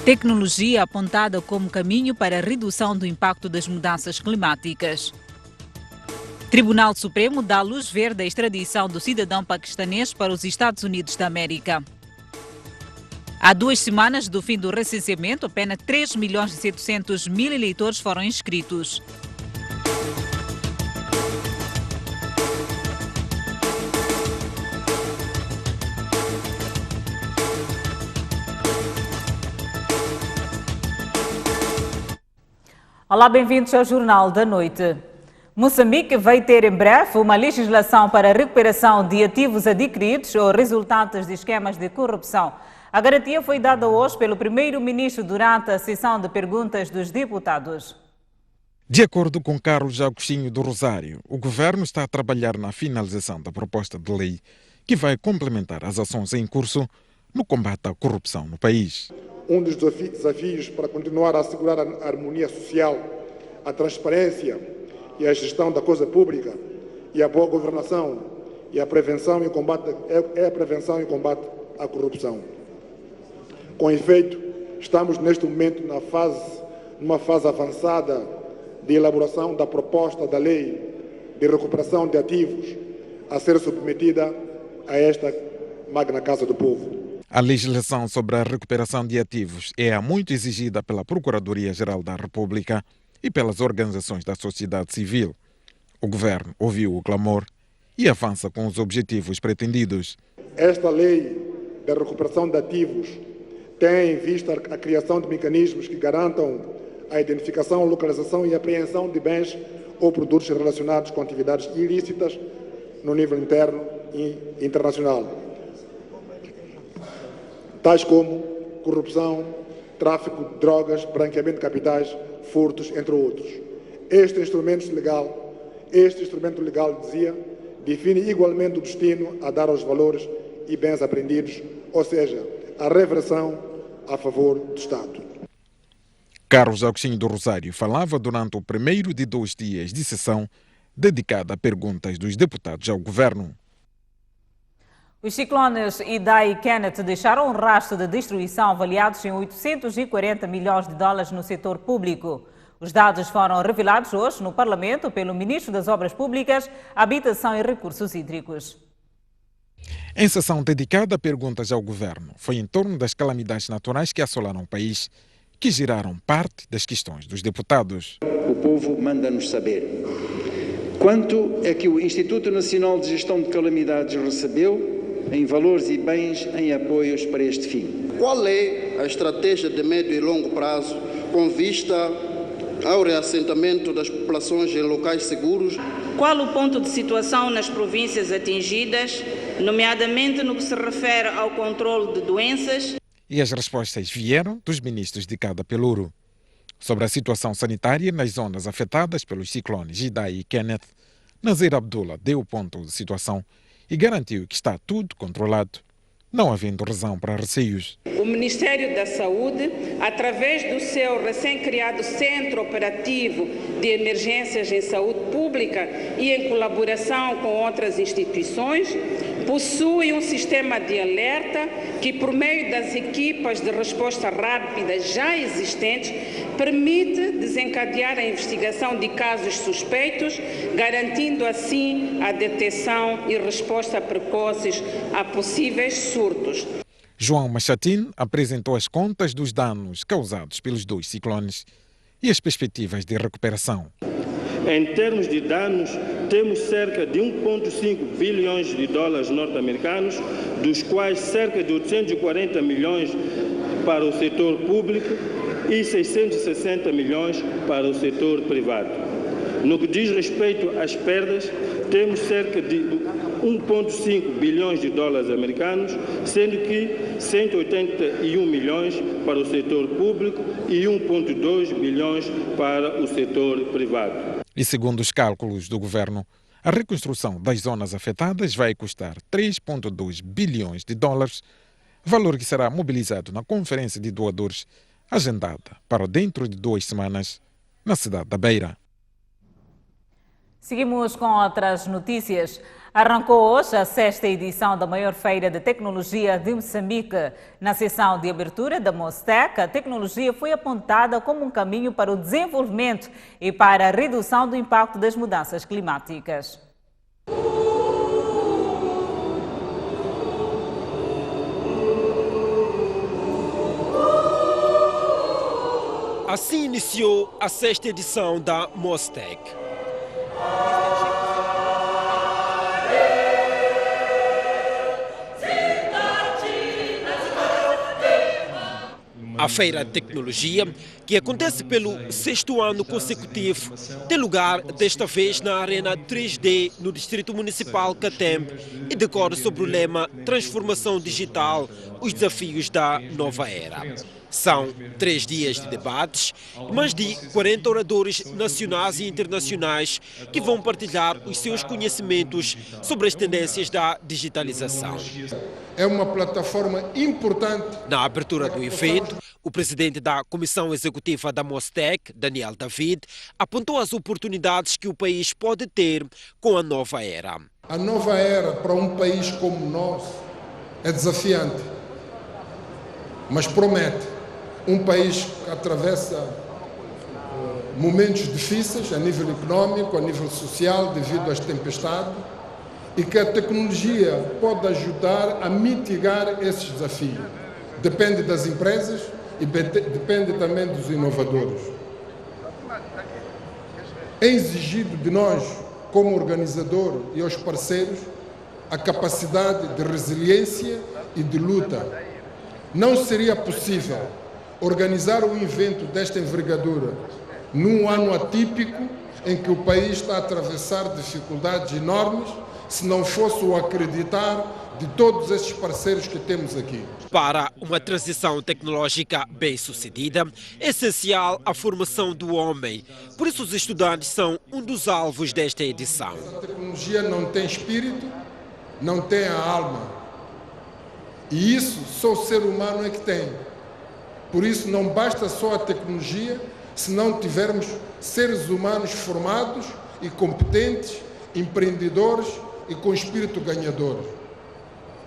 Tecnologia apontada como caminho para a redução do impacto das mudanças climáticas. Tribunal Supremo dá luz verde à extradição do cidadão paquistanês para os Estados Unidos da América. Há 2 semanas do fim do recenseamento, apenas 3.700.000 eleitores foram inscritos. Olá, bem-vindos ao Jornal da Noite. Moçambique vai ter em breve uma legislação para a recuperação de ativos adquiridos ou resultantes de esquemas de corrupção. A garantia foi dada hoje pelo primeiro-ministro durante a sessão de perguntas dos deputados. De acordo com Carlos Agostinho do Rosário, o governo está a trabalhar na finalização da proposta de lei que vai complementar as ações em curso no combate à corrupção no país. Um dos desafios para continuar a assegurar a harmonia social, a transparência e a gestão da coisa pública e a boa governação e a prevenção e combate é a prevenção e combate à corrupção. Com efeito, estamos neste momento numa fase avançada de elaboração da proposta da lei de recuperação de ativos a ser submetida a esta magna Casa do Povo. A legislação sobre a recuperação de ativos é a muito exigida pela Procuradoria-Geral da República e pelas organizações da sociedade civil. O governo ouviu o clamor e avança com os objetivos pretendidos. Esta lei de recuperação de ativos tem em vista a criação de mecanismos que garantam a identificação, localização e apreensão de bens ou produtos relacionados com atividades ilícitas no nível interno e internacional, tais como corrupção, tráfico de drogas, branqueamento de capitais, furtos, entre outros. Este instrumento legal, define igualmente o destino a dar aos valores e bens apreendidos, ou seja, a reversão a favor do Estado. Carlos Agostinho do Rosário falava durante o primeiro de 2 dias de sessão dedicada a perguntas dos deputados ao governo. Os ciclones Idai e Kenneth deixaram um rastro de destruição avaliados em 840 milhões de dólares no setor público. Os dados foram revelados hoje no Parlamento pelo Ministro das Obras Públicas, Habitação e Recursos Hídricos. Em sessão dedicada a perguntas ao governo, foi em torno das calamidades naturais que assolaram o país que geraram parte das questões dos deputados. O povo manda-nos saber quanto é que o Instituto Nacional de Gestão de Calamidades recebeu em valores e bens em apoios para este fim. Qual é a estratégia de médio e longo prazo com vista ao reassentamento das populações em locais seguros? Qual o ponto de situação nas províncias atingidas, nomeadamente no que se refere ao controle de doenças? E as respostas vieram dos ministros de cada pelouro. Sobre a situação sanitária nas zonas afetadas pelos ciclones Idai e Kenneth, Nazir Abdullah deu o ponto de situação e garantiu que está tudo controlado, não havendo razão para receios. O Ministério da Saúde, através do seu recém-criado Centro Operativo de Emergências em Saúde Pública e em colaboração com outras instituições, possui um sistema de alerta que, por meio das equipas de resposta rápida já existentes, permite desencadear a investigação de casos suspeitos, garantindo assim a detecção e resposta precoces a possíveis surtos. João Machatin apresentou as contas dos danos causados pelos 2 ciclones e as perspectivas de recuperação. Em termos de danos, temos cerca de 1,5 bilhões de dólares norte-americanos, dos quais cerca de 840 milhões para o setor público e 660 milhões para o setor privado. No que diz respeito às perdas, temos cerca de 1,5 bilhões de dólares americanos, sendo que 181 milhões para o setor público e 1,2 bilhões para o setor privado. E segundo os cálculos do governo, a reconstrução das zonas afetadas vai custar 3,2 bilhões de dólares, valor que será mobilizado na Conferência de Doadores, agendada para dentro de 2 semanas, na cidade da Beira. Seguimos com outras notícias. Arrancou hoje a 6ª edição da maior feira de tecnologia de Moçambique. Na sessão de abertura da Mostec, a tecnologia foi apontada como um caminho para o desenvolvimento e para a redução do impacto das mudanças climáticas. Assim iniciou a 6ª edição da Mostec. A Feira de Tecnologia, que acontece pelo 6º ano consecutivo, tem lugar desta vez na Arena 3D, no Distrito Municipal Catembe, e decorre sobre o lema Transformação Digital, os desafios da nova era. São 3 dias de debates e mais de 40 oradores nacionais e internacionais que vão partilhar os seus conhecimentos sobre as tendências da digitalização. É uma plataforma importante. Na abertura do evento, o presidente da Comissão Executiva da Mostec, Daniel David, apontou as oportunidades que o país pode ter com a nova era. A nova era para um país como o nosso é desafiante, mas promete. Um país que atravessa momentos difíceis a nível econômico, a nível social, devido às tempestades, e que a tecnologia pode ajudar a mitigar esses desafios. Depende das empresas e depende também dos inovadores. É exigido de nós, como organizador e aos parceiros, a capacidade de resiliência e de luta. Não seria possível organizar um evento desta envergadura num ano atípico em que o país está a atravessar dificuldades enormes, se não fosse o acreditar de todos esses parceiros que temos aqui. Para uma transição tecnológica bem-sucedida, é essencial a formação do homem. Por isso os estudantes são um dos alvos desta edição. A tecnologia não tem espírito, não tem a alma. E isso só o ser humano é que tem. Por isso não basta só a tecnologia, se não tivermos seres humanos formados e competentes, empreendedores e com espírito ganhador.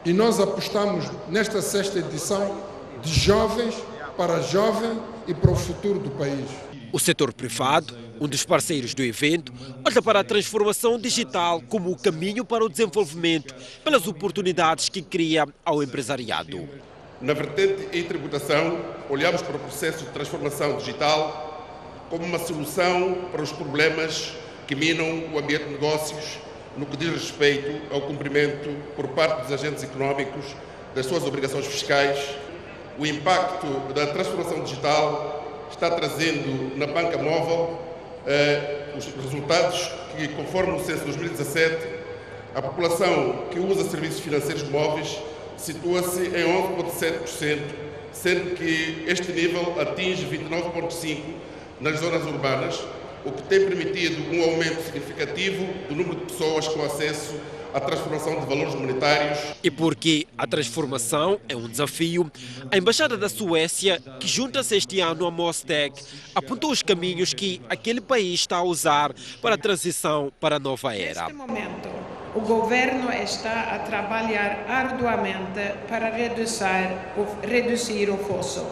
E nós apostamos nesta 6ª edição de jovens para jovem e para o futuro do país. O setor privado, um dos parceiros do evento, olha para a transformação digital como o caminho para o desenvolvimento, pelas oportunidades que cria ao empresariado. Na vertente e tributação, olhamos para o processo de transformação digital como uma solução para os problemas que minam o ambiente de negócios no que diz respeito ao cumprimento por parte dos agentes económicos das suas obrigações fiscais. O impacto da transformação digital está trazendo na banca móvel os resultados que, conforme o censo de 2017, a população que usa serviços financeiros móveis situa-se em 11,7%, sendo que este nível atinge 29,5% nas zonas urbanas, o que tem permitido um aumento significativo do número de pessoas com acesso à transformação de valores monetários. E porque a transformação é um desafio, a Embaixada da Suécia, que junta-se este ano à Mostec, apontou os caminhos que aquele país está a usar para a transição para a nova era. Neste momento, o governo está a trabalhar arduamente para reduzir o fosso,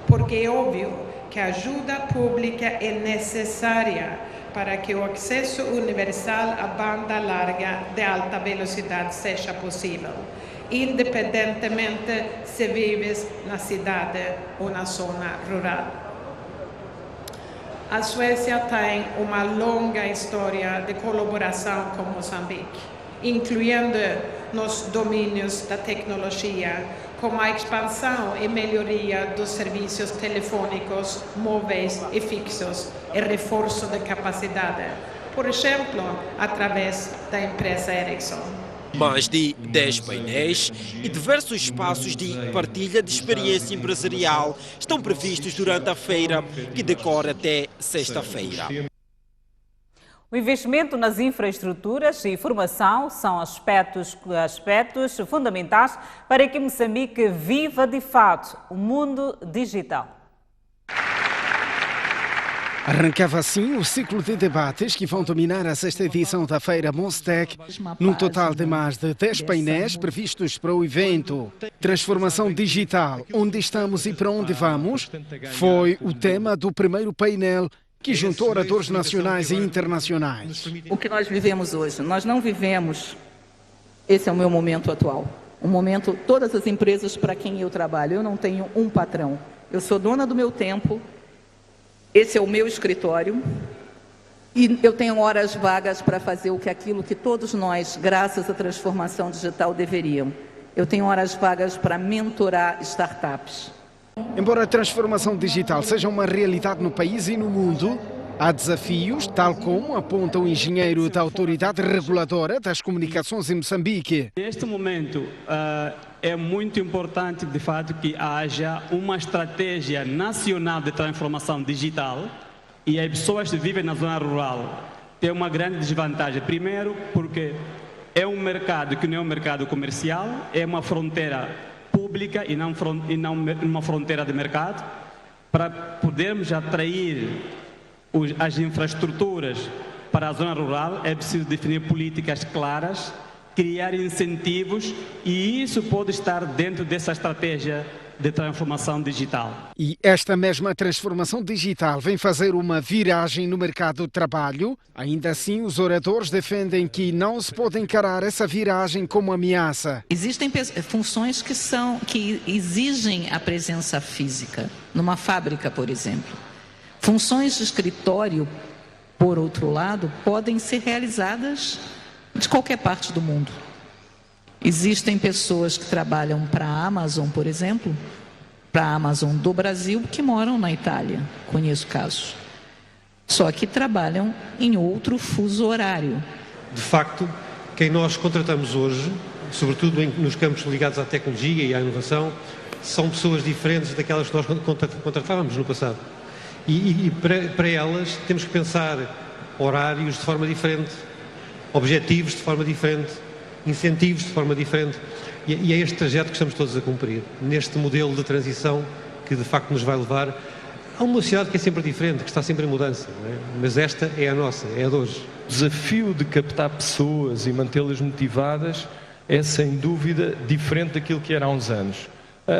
porque é óbvio que a ajuda pública é necessária para que o acesso universal à banda larga de alta velocidade seja possível, independentemente se vives na cidade ou na zona rural. A Suécia tem uma longa história de colaboração com Moçambique, incluindo nos domínios da tecnologia, como a expansão e melhoria dos serviços telefônicos, móveis e fixos e reforço de capacidade, por exemplo, através da empresa Ericsson. Mais de 10 painéis e diversos espaços de partilha de experiência empresarial estão previstos durante a feira, que decorre até sexta-feira. O investimento nas infraestruturas e formação são aspectos fundamentais para que Moçambique viva de fato o mundo digital. Arrancava assim o ciclo de debates que vão dominar a 6ª edição da Feira Mostec, num total de mais de 10 painéis previstos para o evento. Transformação digital, onde estamos e para onde vamos, foi o tema do primeiro painel, que juntou oradores nacionais e internacionais. O que nós vivemos hoje, nós não vivemos, esse é o meu momento atual, um momento, todas as empresas para quem eu trabalho, eu não tenho um patrão, eu sou dona do meu tempo, esse é o meu escritório e eu tenho horas vagas para fazer aquilo que todos nós, graças à transformação digital, deveriam. Eu tenho horas vagas para mentorar startups. Embora a transformação digital seja uma realidade no país e no mundo, há desafios, tal como aponta o engenheiro da Autoridade Reguladora das Comunicações em Moçambique. Neste momento, é muito importante, de fato, que haja uma estratégia nacional de transformação digital e as pessoas que vivem na zona rural têm uma grande desvantagem. Primeiro, porque é um mercado que não é um mercado comercial, é uma fronteira pública e não uma fronteira de mercado. Para podermos atrair as infraestruturas para a zona rural, é preciso definir políticas claras, criar incentivos, e isso pode estar dentro dessa estratégia de transformação digital. E esta mesma transformação digital vem fazer uma viragem no mercado de trabalho. Ainda assim, os oradores defendem que não se pode encarar essa viragem como ameaça. Existem funções que exigem a presença física, numa fábrica, por exemplo. Funções de escritório, por outro lado, podem ser realizadas de qualquer parte do mundo. Existem pessoas que trabalham para a Amazon, por exemplo, para a Amazon do Brasil, que moram na Itália. Conheço casos. Só que trabalham em outro fuso horário. De facto, quem nós contratamos hoje, sobretudo nos campos ligados à tecnologia e à inovação, são pessoas diferentes daquelas que nós contratávamos no passado. E para elas temos que pensar horários de forma diferente, objetivos de forma diferente, incentivos de forma diferente, e é este trajeto que estamos todos a cumprir, neste modelo de transição que de facto nos vai levar a uma sociedade que é sempre diferente, que está sempre em mudança, não é? Mas esta é a nossa, é a de hoje. O desafio de captar pessoas e mantê-las motivadas é sem dúvida diferente daquilo que era há uns anos.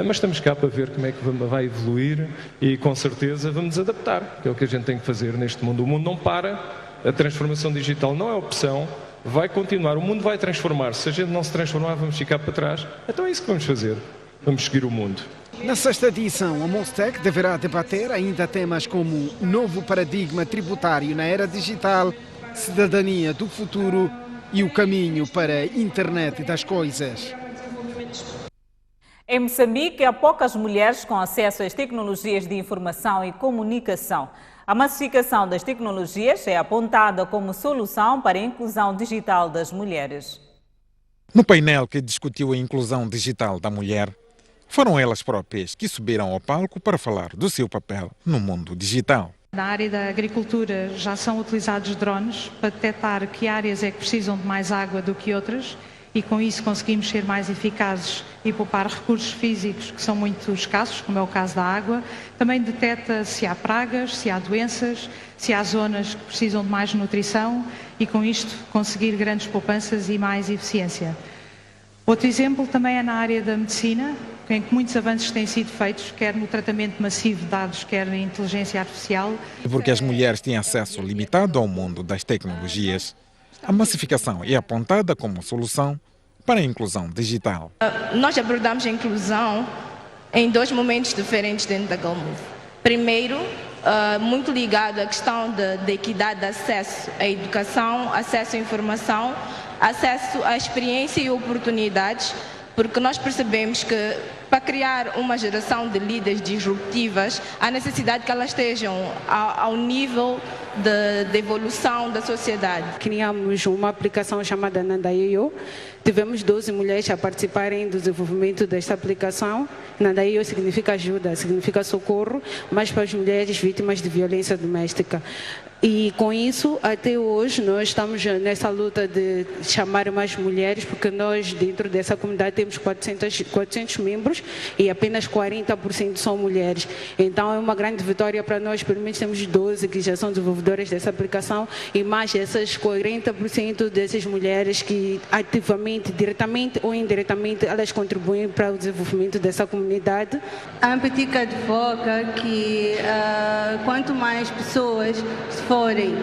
Mas estamos cá para ver como é que vai evoluir e com certeza vamos adaptar, que é o que a gente tem que fazer neste mundo. O mundo não para, a transformação digital não é opção, vai continuar, o mundo vai transformar-se. Se a gente não se transformar, vamos ficar para trás. Então é isso que vamos fazer, vamos seguir o mundo. Na 6ª edição, a Mostec deverá debater ainda temas como novo paradigma tributário na era digital, cidadania do futuro e o caminho para a internet das coisas. Em Moçambique, há poucas mulheres com acesso às tecnologias de informação e comunicação. A massificação das tecnologias é apontada como solução para a inclusão digital das mulheres. No painel que discutiu a inclusão digital da mulher, foram elas próprias que subiram ao palco para falar do seu papel no mundo digital. Na área da agricultura já são utilizados drones para detectar que áreas é que precisam de mais água do que outras, e com isso conseguimos ser mais eficazes e poupar recursos físicos que são muito escassos, como é o caso da água. Também detecta se há pragas, se há doenças, se há zonas que precisam de mais nutrição e com isto conseguir grandes poupanças e mais eficiência. Outro exemplo também é na área da medicina, em que muitos avanços têm sido feitos, quer no tratamento massivo de dados, quer na inteligência artificial. Porque as mulheres têm acesso limitado ao mundo das tecnologias, a massificação é apontada como solução para a inclusão digital. Nós abordamos a inclusão em dois momentos diferentes dentro da GoMove. Primeiro, muito ligado à questão da equidade de acesso à educação, acesso à informação, acesso à experiência e oportunidades, porque nós percebemos que para criar uma geração de líderes disruptivas, há necessidade que elas estejam ao nível de evolução da sociedade. Criamos uma aplicação chamada Nanda.io, tivemos 12 mulheres a participarem do desenvolvimento desta aplicação. Nadaio significa ajuda, significa socorro, mas para as mulheres vítimas de violência doméstica. E com isso, até hoje, nós estamos nessa luta de chamar mais mulheres, porque nós, dentro dessa comunidade, temos 400 membros e apenas 40% são mulheres. Então, é uma grande vitória para nós. Pelo menos temos 12 que já são desenvolvedoras dessa aplicação e mais essas 40% dessas mulheres que ativamente, diretamente ou indiretamente, elas contribuem para o desenvolvimento dessa comunidade. A Ampetica advoca que quanto mais pessoas forem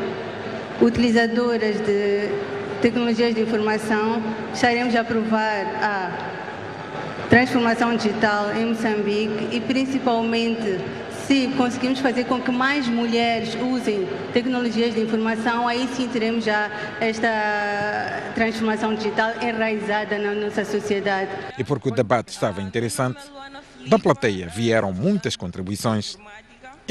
utilizadoras de tecnologias de informação, estaremos a aprovar a transformação digital em Moçambique e principalmente se conseguimos fazer com que mais mulheres usem tecnologias de informação, aí sim teremos já esta transformação digital enraizada na nossa sociedade. E porque o debate estava interessante, da plateia vieram muitas contribuições,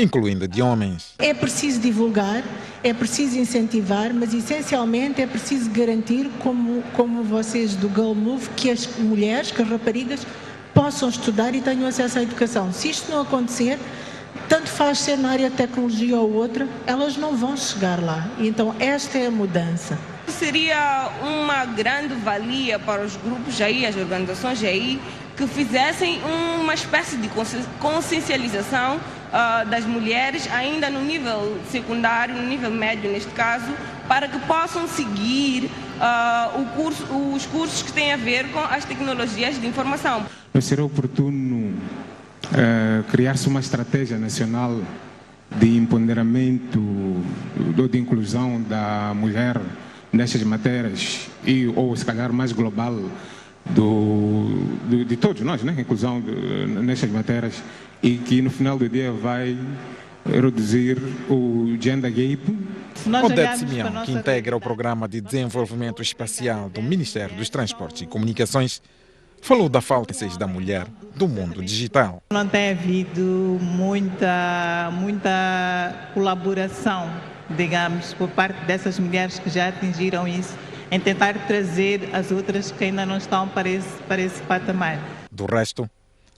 incluindo de homens. É preciso divulgar, é preciso incentivar, mas essencialmente é preciso garantir, como vocês do Girl Move, que as mulheres, que as raparigas possam estudar e tenham acesso à educação. Se isto não acontecer, tanto faz ser na área de tecnologia ou outra, elas não vão chegar lá. Então esta é a mudança. Seria uma grande valia para os grupos aí, as organizações aí, que fizessem uma espécie de consciencialização das mulheres ainda no nível secundário, no nível médio neste caso, para que possam seguir os cursos que têm a ver com as tecnologias de informação. Não seria oportuno criar-se uma estratégia nacional de empoderamento ou de inclusão da mulher nestas matérias ou se calhar mais global de todos nós, né? Inclusão nestas matérias e que no final do dia vai reduzir o gender gap. Odete Simeão, que integra o Programa de Desenvolvimento Espacial do Ministério dos Transportes e Comunicações, falou da falta da mulher do mundo digital. Não tem havido muita colaboração, digamos, por parte dessas mulheres que já atingiram isso, em tentar trazer as outras que ainda não estão para esse patamar. Do resto,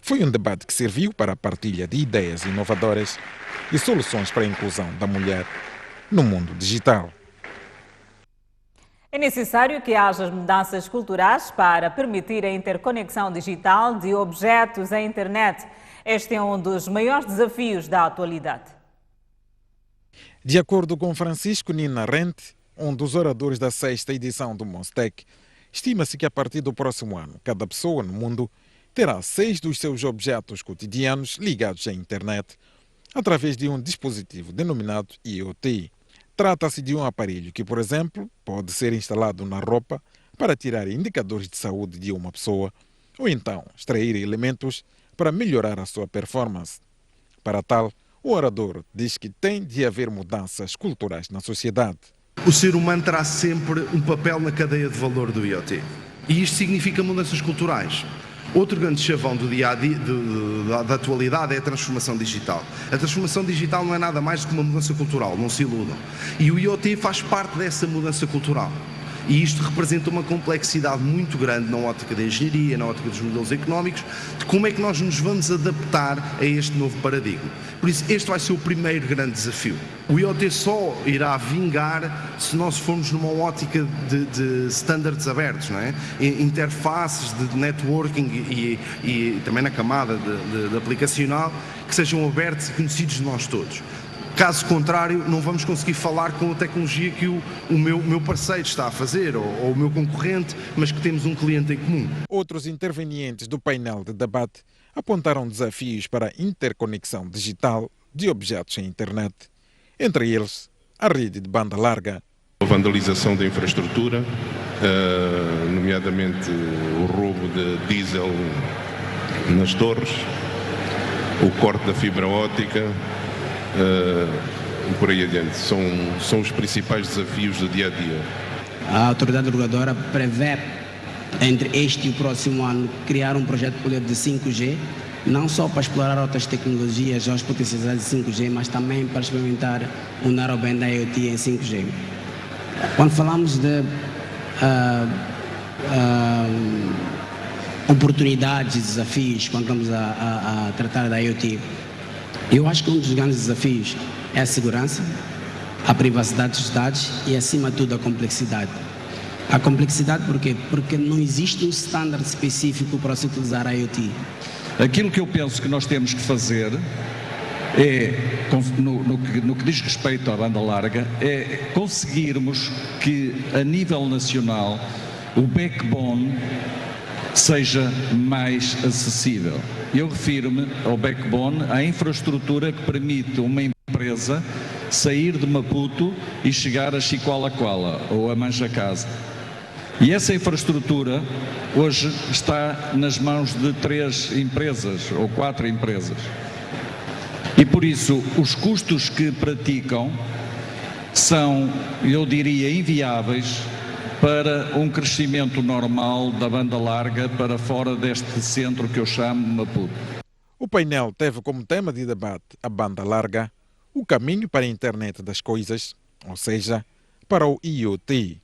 foi um debate que serviu para a partilha de ideias inovadoras e soluções para a inclusão da mulher no mundo digital. É necessário que haja mudanças culturais para permitir a interconexão digital de objetos à internet. Este é um dos maiores desafios da atualidade. De acordo com Francisco Nina Rente, um dos oradores da 6ª edição do Mostec, estima-se que a partir do próximo ano, cada pessoa no mundo terá 6 dos seus objetos cotidianos ligados à internet através de um dispositivo denominado IoT. Trata-se de um aparelho que, por exemplo, pode ser instalado na roupa para tirar indicadores de saúde de uma pessoa ou então extrair elementos para melhorar a sua performance. Para tal, o orador diz que tem de haver mudanças culturais na sociedade. O ser humano terá sempre um papel na cadeia de valor do IoT. E isto significa mudanças culturais. Outro grande chavão do dia-a-dia, da atualidade, é a transformação digital. A transformação digital não é nada mais do que uma mudança cultural, não se iludam. E o IoT faz parte dessa mudança cultural. E isto representa uma complexidade muito grande na ótica da engenharia, na ótica dos modelos económicos, de como é que nós nos vamos adaptar a este novo paradigma. Por isso, este vai ser o primeiro grande desafio. O IoT só irá vingar se nós formos numa ótica de standards abertos, não é? Interfaces de networking e também na camada de aplicacional que sejam abertos e conhecidos de nós todos. Caso contrário, não vamos conseguir falar com a tecnologia que o meu parceiro está a fazer, ou o meu concorrente, mas que temos um cliente em comum. Outros intervenientes do painel de debate apontaram desafios para a interconexão digital de objetos em internet, entre eles a rede de banda larga. A vandalização da infraestrutura, nomeadamente o roubo de diesel nas torres, o corte da fibra óptica, e por aí adiante. São os principais desafios do dia-a-dia. A autoridade reguladora prevê, entre este e o próximo ano, criar um projeto piloto de 5G, não só para explorar outras tecnologias ou as potencialidades de 5G, mas também para experimentar o Narrowband IoT em 5G. Quando falamos de oportunidades e desafios quando estamos a tratar da IoT. Eu acho que um dos grandes desafios é a segurança, a privacidade dos dados e, acima de tudo, a complexidade. A complexidade por quê? Porque não existe um standard específico para se utilizar a IoT. Aquilo que eu penso que nós temos que fazer é, no que diz respeito à banda larga, é conseguirmos que, a nível nacional, o backbone seja mais acessível. Eu refiro-me ao backbone, à infraestrutura que permite uma empresa sair de Maputo e chegar a Chiqualaquala ou a Manjacasa. E essa infraestrutura hoje está nas mãos de 3 empresas ou 4 empresas. E por isso os custos que praticam são, eu diria, inviáveis para um crescimento normal da banda larga para fora deste centro que eu chamo de Maputo. O painel teve como tema de debate a banda larga, o caminho para a internet das coisas, ou seja, para o IoT.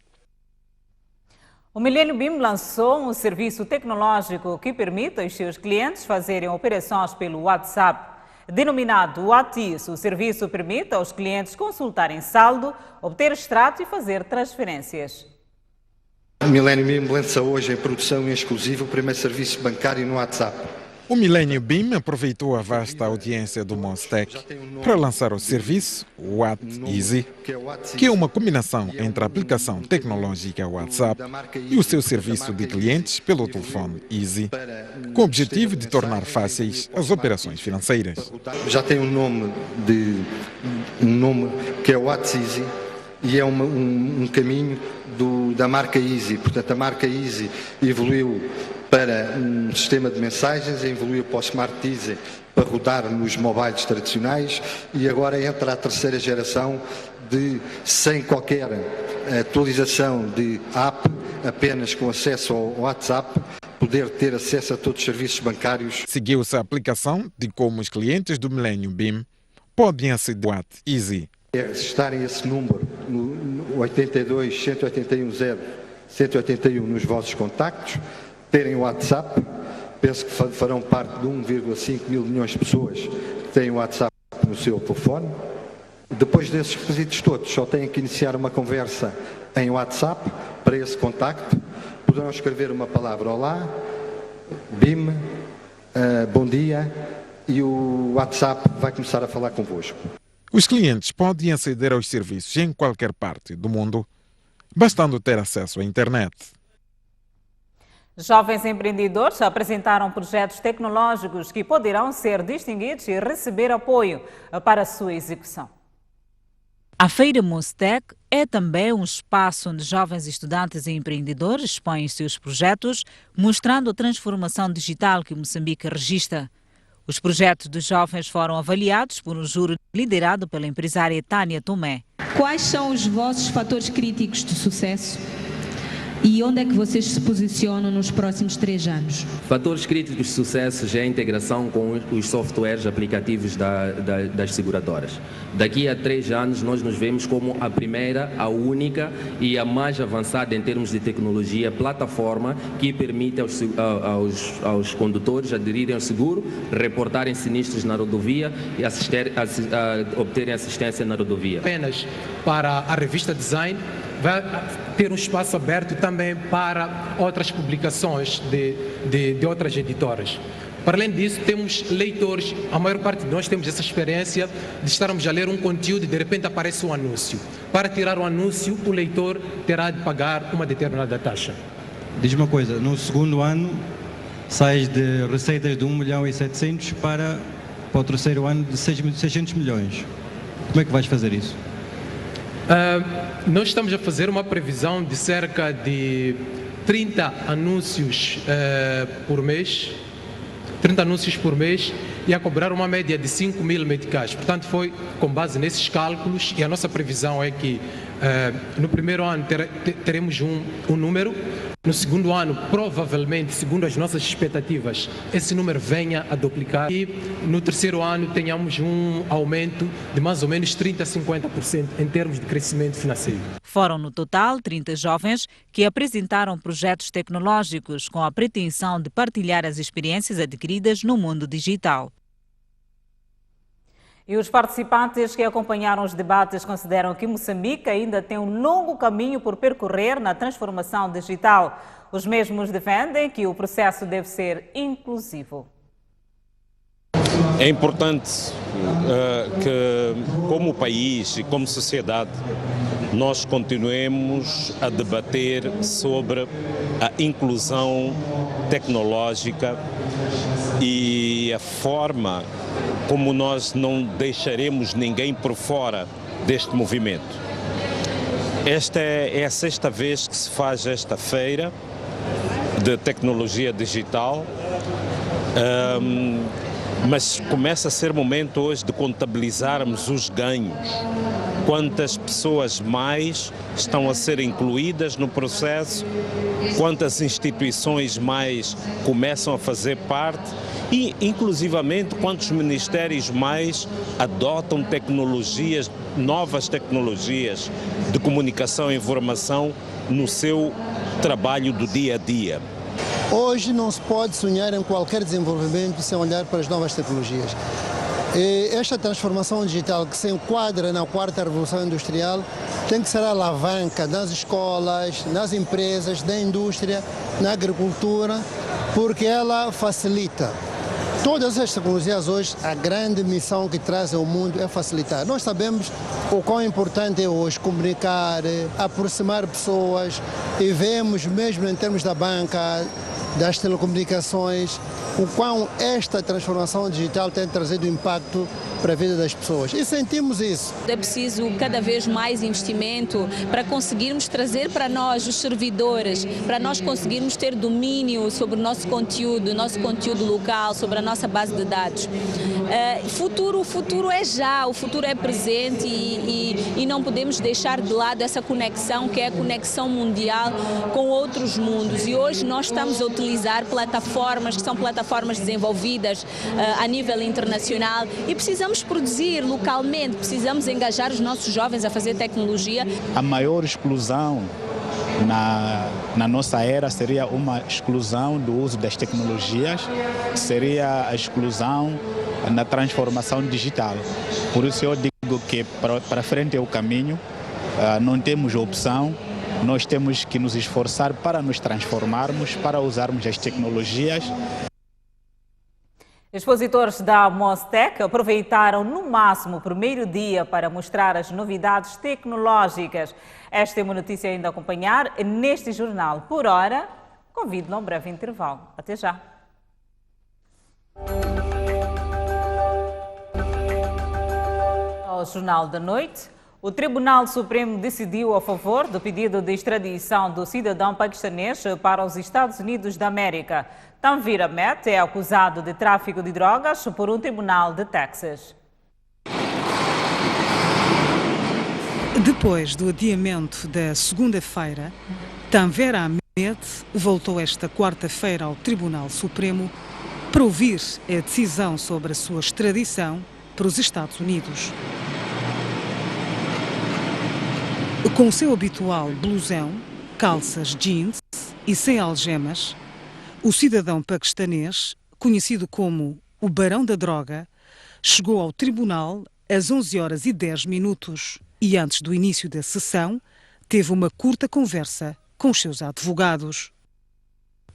O Millennium BIM lançou um serviço tecnológico que permite aos seus clientes fazerem operações pelo WhatsApp. Denominado WhatsApp, o serviço permite aos clientes consultarem saldo, obter extrato e fazer transferências. O Millennium BIM lança hoje em produção exclusiva o primeiro serviço bancário no WhatsApp. O Millennium BIM aproveitou a vasta audiência do Mostec para lançar o serviço WhatsApp, que é uma combinação entre a aplicação tecnológica WhatsApp e o seu serviço de clientes pelo telefone Easy, com o objetivo de tornar fáceis as operações financeiras. Já tem um nome que é WhatsApp e é um caminho da marca Easy. Portanto, a marca Easy evoluiu para um sistema de mensagens, evoluiu para o Smart Easy para rodar nos mobiles tradicionais e agora entra a terceira geração sem qualquer atualização de app, apenas com acesso ao WhatsApp, poder ter acesso a todos os serviços bancários. Seguiu-se a aplicação de como os clientes do Millennium BIM podem aceder ao WhatsApp Easy. Registarem esse número no 82 181 0 181 nos vossos contactos, terem o WhatsApp, penso que farão parte de 1,5 mil milhões de pessoas que têm o WhatsApp no seu telefone. Depois desses requisitos todos, só têm que iniciar uma conversa em WhatsApp para esse contacto. Poderão escrever uma palavra olá, BIM, bom dia, e o WhatsApp vai começar a falar convosco. Os clientes podem aceder aos serviços em qualquer parte do mundo, bastando ter acesso à internet. Jovens empreendedores apresentaram projetos tecnológicos que poderão ser distinguidos e receber apoio para a sua execução. A Feira Mostec é também um espaço onde jovens estudantes e empreendedores expõem seus projetos, mostrando a transformação digital que Moçambique registra. Os projetos dos jovens foram avaliados por um júri liderado pela empresária Tânia Tomé. Quais são os vossos fatores críticos de sucesso? E onde é que vocês se posicionam nos próximos 3 anos? Fatores críticos de sucesso já é a integração com os softwares aplicativos das seguradoras. Daqui a 3 anos nós nos vemos como a primeira, a única e a mais avançada em termos de tecnologia, plataforma que permite aos condutores aderirem ao seguro, reportarem sinistros na rodovia e obterem assistência na rodovia. Apenas para a revista Design, vai ter um espaço aberto também para outras publicações de outras editoras. Para além disso, temos leitores, a maior parte de nós temos essa experiência de estarmos a ler um conteúdo e de repente aparece um anúncio. Para tirar o anúncio, o leitor terá de pagar uma determinada taxa. Diz uma coisa, no segundo ano sais de receitas de 1.700.000 para o terceiro ano de 600 milhões. Como é que vais fazer isso? Nós estamos a fazer uma previsão de cerca de 30 anúncios por mês, 30 anúncios por mês e a cobrar uma média de 5.000 meticais. Portanto, foi com base nesses cálculos e a nossa previsão é que no primeiro ano teremos um número, No segundo ano, provavelmente, segundo as nossas expectativas, esse número venha a duplicar e no terceiro ano tenhamos um aumento de mais ou menos 30% a 50% em termos de crescimento financeiro. Foram no total 30 jovens que apresentaram projetos tecnológicos com a pretensão de partilhar as experiências adquiridas no mundo digital. E os participantes que acompanharam os debates consideram que Moçambique ainda tem um longo caminho por percorrer na transformação digital. Os mesmos defendem que o processo deve ser inclusivo. É importante que, como país e como sociedade, nós continuemos a debater sobre a inclusão tecnológica e a forma como nós não deixaremos ninguém por fora deste movimento. Esta é a sexta vez que se faz esta feira de tecnologia digital, mas começa a ser momento hoje de contabilizarmos os ganhos. Quantas pessoas mais estão a ser incluídas no processo, quantas instituições mais começam a fazer parte e, inclusivamente, quantos ministérios mais adotam tecnologias, novas tecnologias de comunicação e informação no seu trabalho do dia a dia. Hoje não se pode sonhar em qualquer desenvolvimento sem olhar para as novas tecnologias. E esta transformação digital que se enquadra na quarta revolução industrial tem que ser a alavanca nas escolas, nas empresas, na indústria, na agricultura, porque ela facilita. Todas as tecnologias hoje, a grande missão que trazem ao mundo é facilitar. Nós sabemos o quão importante é hoje comunicar, aproximar pessoas e vemos mesmo em termos da banca, das telecomunicações, o quão esta transformação digital tem trazido impacto para a vida das pessoas. E sentimos isso. É preciso cada vez mais investimento para conseguirmos trazer para nós os servidores, para nós conseguirmos ter domínio sobre o nosso conteúdo local, sobre a nossa base de dados. O futuro é já, o futuro é presente e não podemos deixar de lado essa conexão que é a conexão mundial com outros mundos. E hoje nós estamos a utilizar plataformas que são plataformas desenvolvidas a nível internacional e precisamos produzir localmente, precisamos engajar os nossos jovens a fazer tecnologia. A maior exclusão na nossa era seria uma exclusão do uso das tecnologias, seria a exclusão na transformação digital. Por isso eu digo que para frente é o caminho, não temos opção, nós temos que nos esforçar para nos transformarmos, para usarmos as tecnologias. Expositores da Mostec aproveitaram no máximo o primeiro dia para mostrar as novidades tecnológicas. Esta é uma notícia ainda a acompanhar neste jornal. Por hora, convido-lo a um breve intervalo. Até já. Ao Jornal da Noite, o Tribunal Supremo decidiu a favor do pedido de extradição do cidadão paquistanês para os Estados Unidos da América. Tanvir Ahmed é acusado de tráfico de drogas por um tribunal de Texas. Depois do adiamento da segunda-feira, Tanvir Ahmed voltou esta quarta-feira ao Tribunal Supremo para ouvir a decisão sobre a sua extradição para os Estados Unidos. Com o seu habitual blusão, calças jeans e sem algemas, o cidadão paquistanês, conhecido como o Barão da Droga, chegou ao tribunal às 11h10 e antes do início da sessão teve uma curta conversa com os seus advogados.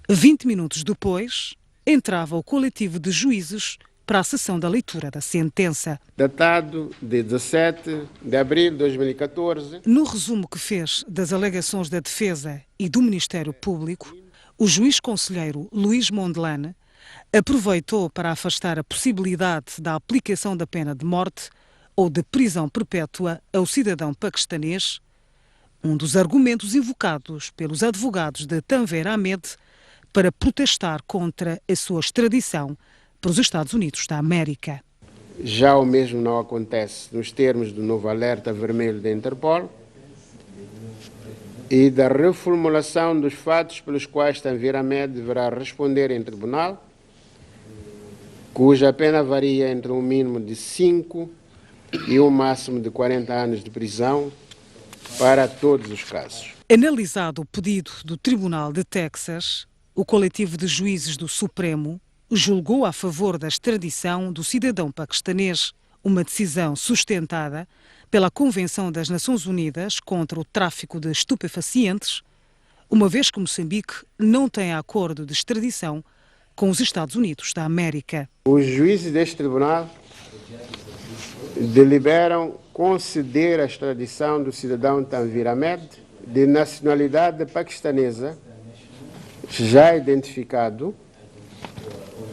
20 minutos depois, entrava o coletivo de juízes para a sessão da leitura da sentença. Datado de 17 de abril de 2014. No resumo que fez das alegações da defesa e do Ministério Público, o juiz conselheiro Luís Mondlane aproveitou para afastar a possibilidade da aplicação da pena de morte ou de prisão perpétua ao cidadão paquistanês, um dos argumentos invocados pelos advogados de Tanvir Ahmed para protestar contra a sua extradição para os Estados Unidos da América. Já o mesmo não acontece nos termos do novo alerta vermelho da Interpol. e da reformulação dos fatos pelos quais Tanviramed deverá responder em tribunal, cuja pena varia entre um mínimo de 5 e um máximo de 40 anos de prisão para todos os casos. Analisado o pedido do Tribunal de Texas, o coletivo de juízes do Supremo julgou a favor da extradição do cidadão paquistanês, uma decisão sustentada pela Convenção das Nações Unidas contra o Tráfico de Estupefacientes, uma vez que Moçambique não tem acordo de extradição com os Estados Unidos da América. Os juízes deste tribunal deliberam conceder a extradição do cidadão Tanviramed, de nacionalidade paquistanesa, já identificado,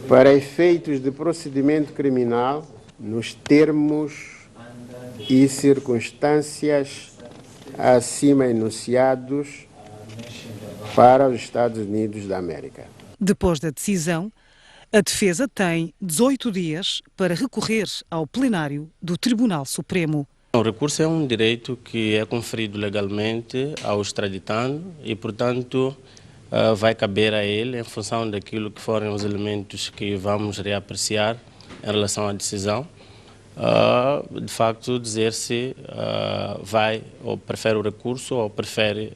para efeitos de procedimento criminal, nos termos e circunstâncias acima enunciados para os Estados Unidos da América. Depois da decisão, a defesa tem 18 dias para recorrer ao plenário do Tribunal Supremo. O recurso é um direito que é conferido legalmente ao extraditando e, portanto, vai caber a ele, em função daquilo que forem os elementos que vamos reapreciar em relação à decisão, de facto dizer se vai ou prefere o recurso ou prefere,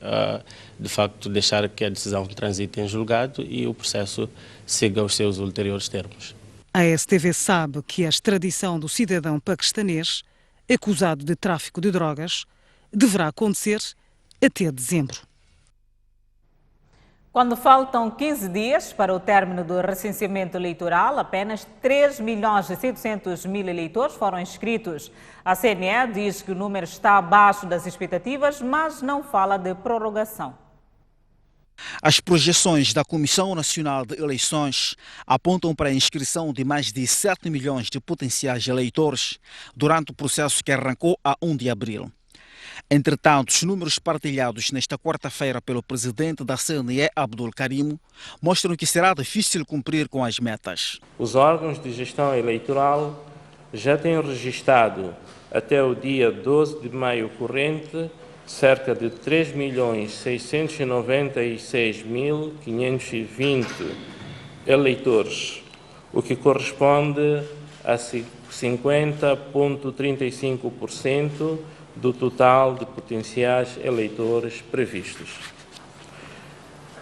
de facto, deixar que a decisão transite em julgado e o processo siga os seus ulteriores termos. A STV sabe que a extradição do cidadão paquistanês acusado de tráfico de drogas deverá acontecer até dezembro. Quando faltam 15 dias para o término do recenseamento eleitoral, apenas 3.700.000 eleitores foram inscritos. A CNE diz que o número está abaixo das expectativas, mas não fala de prorrogação. As projeções da Comissão Nacional de Eleições apontam para a inscrição de mais de 7 milhões de potenciais eleitores durante o processo que arrancou a 1 de abril. Entretanto, os números partilhados nesta quarta-feira pelo presidente da CNE, Abdul Karim, mostram que será difícil cumprir com as metas. Os órgãos de gestão eleitoral já têm registrado até o dia 12 de maio corrente cerca de 3.696.520 eleitores, o que corresponde a 50,35% do total de potenciais eleitores previstos.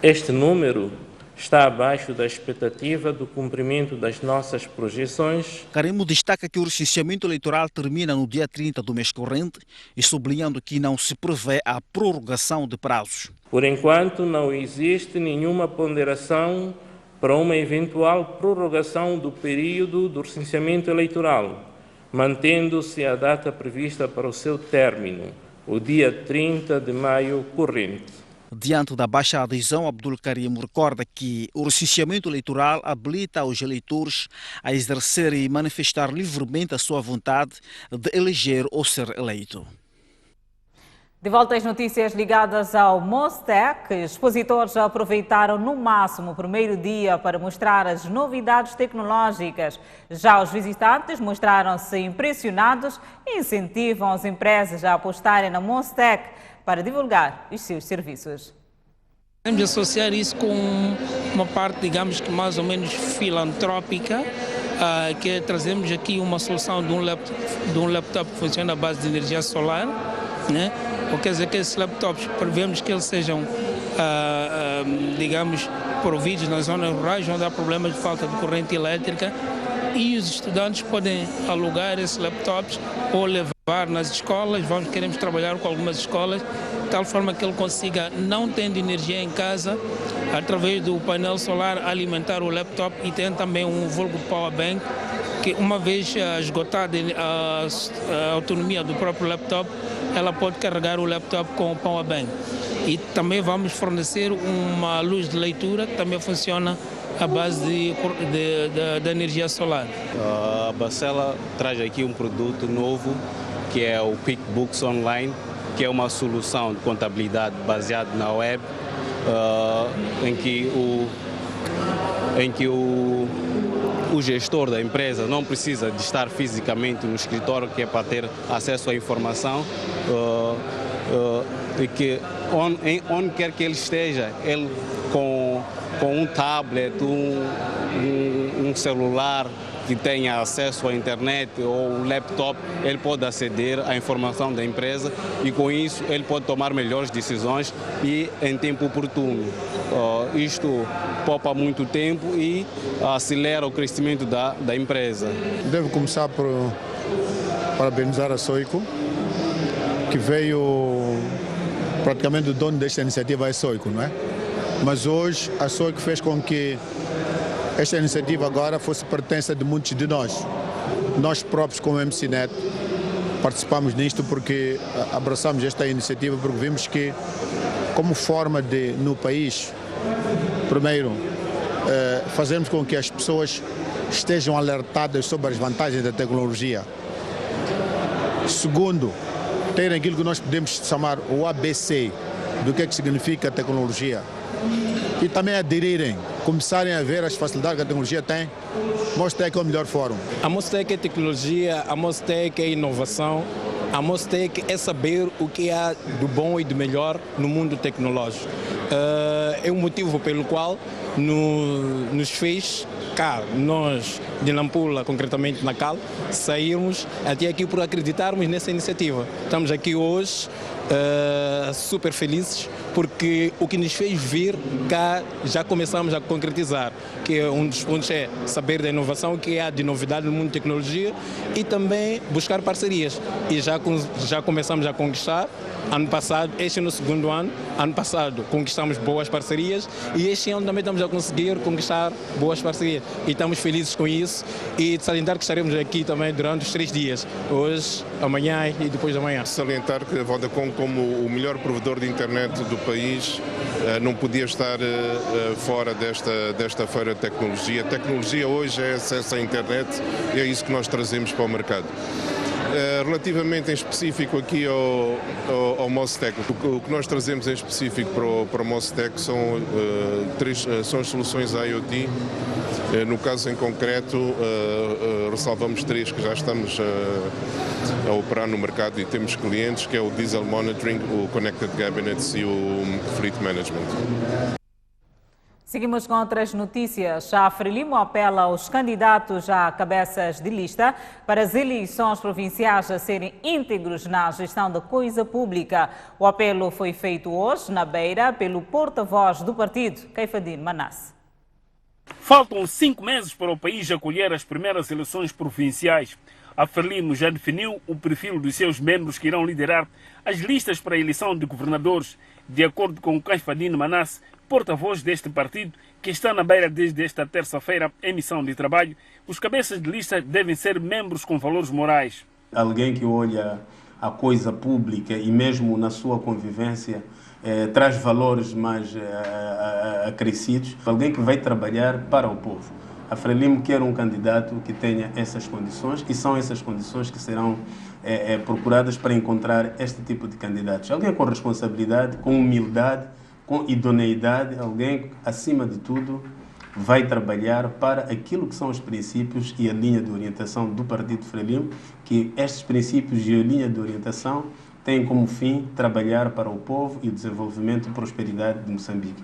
Este número está abaixo da expectativa do cumprimento das nossas projeções. Carimo destaca que o recenseamento eleitoral termina no dia 30 do mês corrente e sublinhando que não se prevê a prorrogação de prazos. Por enquanto, não existe nenhuma ponderação para uma eventual prorrogação do período do recenseamento eleitoral, mantendo-se a data prevista para o seu término, o dia 30 de maio corrente. Diante da baixa adesão, Abdul Karim recorda que o recenseamento eleitoral habilita os eleitores a exercer e manifestar livremente a sua vontade de eleger ou ser eleito. De volta às notícias ligadas ao Mostec, expositores aproveitaram no máximo o primeiro dia para mostrar as novidades tecnológicas. Já os visitantes mostraram-se impressionados e incentivam as empresas a apostarem na Mostec para divulgar os seus serviços. Podemos associar isso com uma parte, digamos que mais ou menos filantrópica, que trazemos aqui uma solução de um laptop que funciona à base de energia solar, né? Ou quer dizer que esses laptops, prevemos que eles sejam, digamos, providos nas zonas rurais, onde há problemas de falta de corrente elétrica, e os estudantes podem alugar esses laptops ou levar nas escolas. Queremos trabalhar com algumas escolas, de tal forma que ele consiga, não tendo energia em casa, através do painel solar, alimentar o laptop e tem também um vulgo power bank, que uma vez esgotada a autonomia do próprio laptop, ela pode carregar o laptop com o power bank. E também vamos fornecer uma luz de leitura que também funciona à base de energia solar. A Bacela traz aqui um produto novo, que é o QuickBooks Online, que é uma solução de contabilidade baseada na web, em que o gestor da empresa não precisa de estar fisicamente no escritório, que é para ter acesso à informação, e que onde quer que ele esteja, ele com um tablet, um celular que tenha acesso à internet ou um laptop, ele pode aceder à informação da empresa e com isso ele pode tomar melhores decisões e em tempo oportuno. Isto poupa muito tempo e acelera o crescimento da empresa. Devo começar por parabenizar a Soico, que veio praticamente o dono desta iniciativa é Soico, não é? Mas hoje a Soico fez com que esta iniciativa agora fosse pertença de muitos de nós. Nós próprios, como MCNet, participamos nisto porque abraçamos esta iniciativa porque vimos que, como forma de, no país, primeiro, fazermos com que as pessoas estejam alertadas sobre as vantagens da tecnologia. Segundo, terem aquilo que nós podemos chamar o ABC, do que significa a tecnologia. E também aderirem, começarem a ver as facilidades que a tecnologia tem. Mostec é o melhor fórum. A Mostec é tecnologia, a Mostec é inovação, a Mostec é saber o que há do bom e do melhor no mundo tecnológico. É o motivo pelo qual nos fez cá, nós de Nampula, concretamente na Cal, sairmos até aqui por acreditarmos nessa iniciativa. Estamos aqui hoje super felizes porque o que nos fez vir cá já começamos a concretizar, que é um dos pontos é saber da inovação, que há de novidade no mundo de tecnologia e também buscar parcerias. E já começamos a conquistar. Ano passado, este é no segundo ano passado conquistamos boas parcerias e este ano também estamos a conseguir conquistar boas parcerias e estamos felizes com isso e de salientar que estaremos aqui também durante os 3 dias, hoje, amanhã e depois de amanhã. Salientar que a Vodacom, como o melhor provedor de internet do país, não podia estar fora desta feira de tecnologia. A tecnologia hoje é acesso à internet e é isso que nós trazemos para o mercado. Relativamente em específico aqui ao Mostec, o que nós trazemos em específico para o Mostec são as soluções IoT. No caso em concreto, ressalvamos 3 que já estamos a operar no mercado e temos clientes, que é o Diesel Monitoring, o Connected Cabinets e o Fleet Management. Seguimos com outras notícias. A Frelimo apela aos candidatos a cabeças de lista para as eleições provinciais a serem íntegros na gestão da coisa pública. O apelo foi feito hoje, na Beira, pelo porta-voz do partido, Caifadine Manasse. Faltam 5 meses para o país acolher as primeiras eleições provinciais. A Frelimo já definiu o perfil dos seus membros que irão liderar as listas para a eleição de governadores. De acordo com Caifadine Manasse, porta-voz deste partido, que está na Beira desde esta terça-feira em missão de trabalho, os cabeças de lista devem ser membros com valores morais. Alguém que olha a coisa pública e mesmo na sua convivência traz valores mais acrescidos. Alguém que vai trabalhar para o povo. A Frelimo quer um candidato que tenha essas condições e são essas condições que serão procuradas para encontrar este tipo de candidatos. Alguém com responsabilidade, com humildade, com idoneidade, alguém, acima de tudo, vai trabalhar para aquilo que são os princípios e a linha de orientação do Partido Frelimo, que estes princípios e a linha de orientação têm como fim trabalhar para o povo e o desenvolvimento e prosperidade de Moçambique.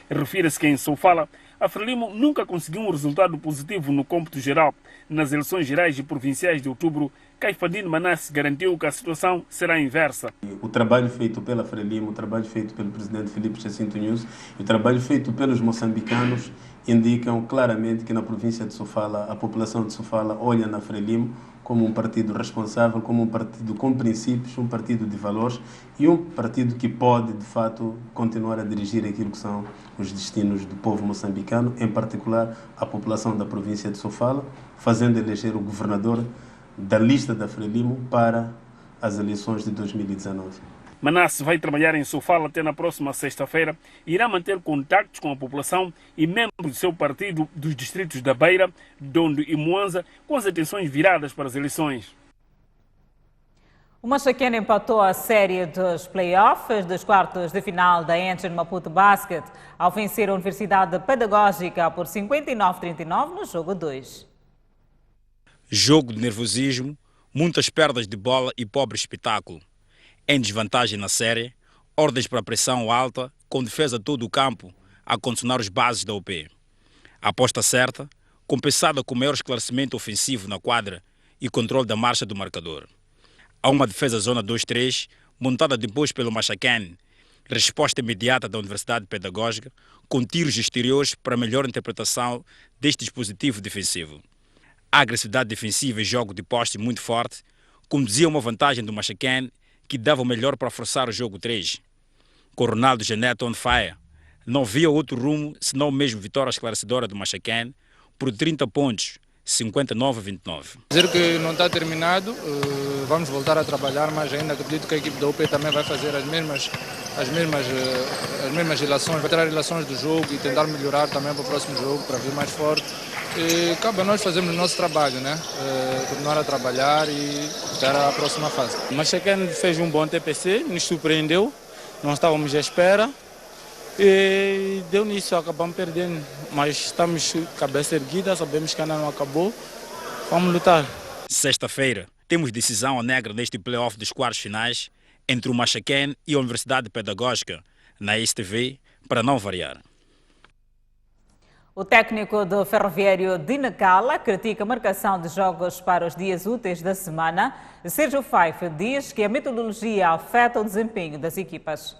Refira-se que em Sofala, a Frelimo nunca conseguiu um resultado positivo no cômputo geral. Nas eleições gerais e provinciais de outubro, Caifadine Manasse garantiu que a situação será inversa. O trabalho feito pela Frelimo, o trabalho feito pelo presidente Filipe Jacinto Nunes e o trabalho feito pelos moçambicanos indicam claramente que na província de Sofala, a população de Sofala olha na Frelimo como um partido responsável, como um partido com princípios, um partido de valores e um partido que pode, de fato, continuar a dirigir aquilo que são os destinos do povo moçambicano, em particular a população da província de Sofala, fazendo eleger o governador da lista da Frelimo para as eleições de 2019. Manasse vai trabalhar em Sofala até na próxima sexta-feira e irá manter contactos com a população e membros do seu partido dos distritos da Beira, Dondo e Moanza, com as atenções viradas para as eleições. O Machaquena empatou a série dos play-offs dos quartos de final da Engen Maputo Basket ao vencer a Universidade Pedagógica por 59-39 no jogo 2. Jogo de nervosismo, muitas perdas de bola e pobre espetáculo. Em desvantagem na série, Ordens para pressão alta, com defesa todo o campo a condicionar os bases da UP. A aposta certa, compensada com maior esclarecimento ofensivo na quadra e controle da marcha do marcador. Há uma defesa zona 2-3, montada depois pelo Machacan, resposta imediata da Universidade Pedagógica, com tiros exteriores para melhor interpretação deste dispositivo defensivo. A agressividade defensiva e jogo de poste muito forte conduzia uma vantagem do Machacan, que dava o melhor para forçar o jogo 3. Com Ronaldo Geneto on fire, não havia outro rumo senão mesmo vitória esclarecedora do Machacan por 30 pontos, 59-29. Dizer que não está terminado, vamos voltar a trabalhar, mas ainda acredito que a equipe da UP também vai fazer as mesmas relações, vai tirar relações do jogo e tentar melhorar também para o próximo jogo, para vir mais forte. E cabe a nós fazermos o nosso trabalho, né? Continuar a trabalhar e para a próxima fase. O Machacan fez um bom TPC, nos surpreendeu, não estávamos à espera. E deu nisso, acabamos perdendo, mas estamos cabeça erguida, sabemos que ainda não acabou, vamos lutar. Sexta-feira, temos decisão negra neste playoff dos quartos finais entre o Machacan e a Universidade Pedagógica, na STV, para não variar. O técnico do Ferroviário de Nacala critica a marcação de jogos para os dias úteis da semana. Sérgio Pfeiffer diz que a metodologia afeta o desempenho das equipas.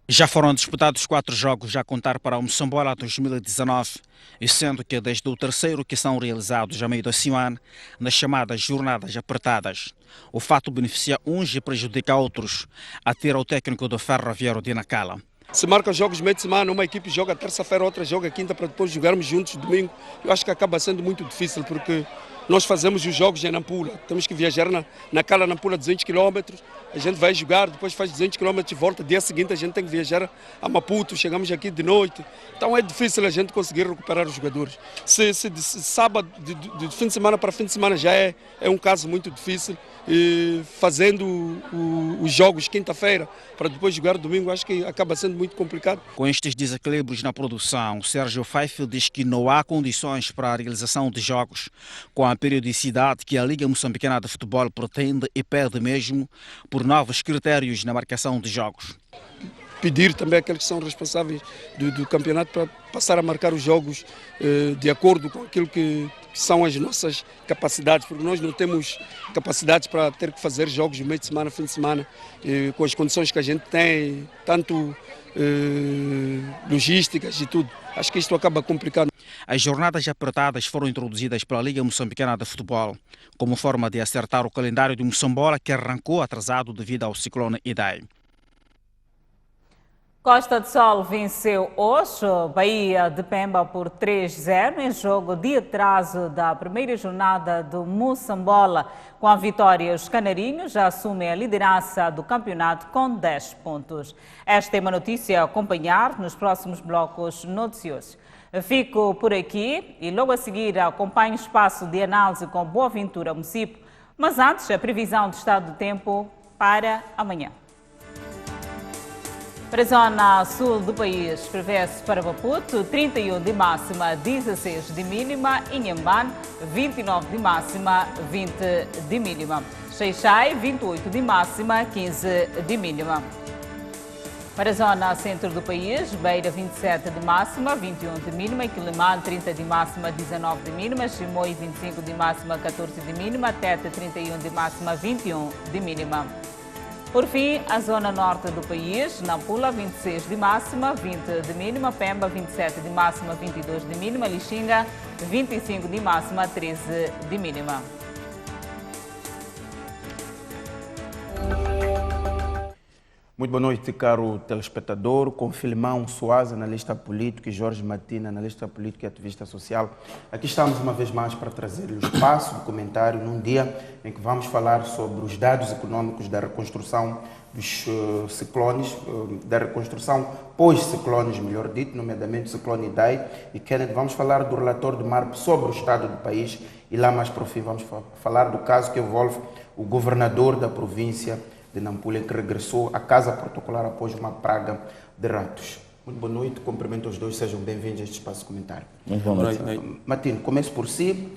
Já foram disputados 4 jogos a contar para o Moçambola 2019, e sendo que desde o terceiro que são realizados a meio da semana, nas chamadas jornadas apertadas. O fato beneficia uns e prejudica outros, atira o técnico do Ferroviário de Nacala. Se marca jogos meio de semana, uma equipe joga terça-feira, outra joga quinta, para depois jogarmos juntos domingo. Eu acho que acaba sendo muito difícil, porque nós fazemos os jogos em Nampula. Temos que viajar na Nacala, Nampula, 200 km. A gente vai jogar, depois faz 200 km e volta. Dia seguinte a gente tem que viajar a Maputo, chegamos aqui de noite. Então é difícil a gente conseguir recuperar os jogadores. Se de sábado, de fim de semana para fim de semana já é um caso muito difícil. E fazendo os jogos quinta-feira para depois jogar domingo, acho que acaba sendo muito complicado. Com estes desequilíbrios na produção, Sérgio Pfeiffer diz que não há condições para a realização de jogos com a periodicidade que a Liga Moçambicana de Futebol pretende e pede mesmo por novos critérios na marcação de jogos. Pedir também àqueles que são responsáveis do campeonato para passar a marcar os jogos de acordo com aquilo que são as nossas capacidades, porque nós não temos capacidades para ter que fazer jogos no meio de semana, fim de semana, com as condições que a gente tem, tanto logísticas e tudo. Acho que isto acaba complicando. As jornadas apertadas foram introduzidas pela Liga Moçambicana de Futebol como forma de acertar o calendário de Moçambola, que arrancou atrasado devido ao ciclone Idai. Costa do Sol venceu hoje Bahia de Pemba por 3-0 em jogo de atraso da primeira jornada do Moçambola. Com a vitória, os canarinhos já assumem a liderança do campeonato com 10 pontos. Esta é uma notícia a acompanhar nos próximos blocos noticiosos. Fico por aqui e logo a seguir acompanho o espaço de análise com Boaventura Município. Mas antes, a previsão do estado do tempo para amanhã. Para a zona sul do país, prevê-se para Maputo 31 de máxima, 16 de mínima, Inhambane 29 de máxima, 20 de mínima, Xai-Xai 28 de máxima, 15 de mínima. Para a zona centro do país, Beira 27 de máxima, 21 de mínima, Quilimane 30 de máxima, 19 de mínima, Chimoio 25 de máxima, 14 de mínima, Tete 31 de máxima, 21 de mínima. Por fim, a zona norte do país, Nampula 26 de máxima, 20 de mínima, Pemba 27 de máxima, 22 de mínima, Lixinga 25 de máxima, 13 de mínima. Muito boa noite, caro telespectador. Com Filimão Soares, analista político, e Jorge Matina, analista político e ativista social. Aqui estamos uma vez mais para trazer-lhe o espaço de comentário num dia em que vamos falar sobre os dados econômicos da reconstrução dos ciclones, da reconstrução pós-ciclones, melhor dito, nomeadamente o ciclone Idai e Kenneth. Vamos falar do relatório do MARP sobre o estado do país e lá mais para o fim vamos falar do caso que envolve o governador da província de Nampula, que regressou à casa protocolar após uma praga de ratos. Muito boa noite, cumprimento aos dois, sejam bem-vindos a este espaço de comentário. Muito boa noite. Matino, comece por si,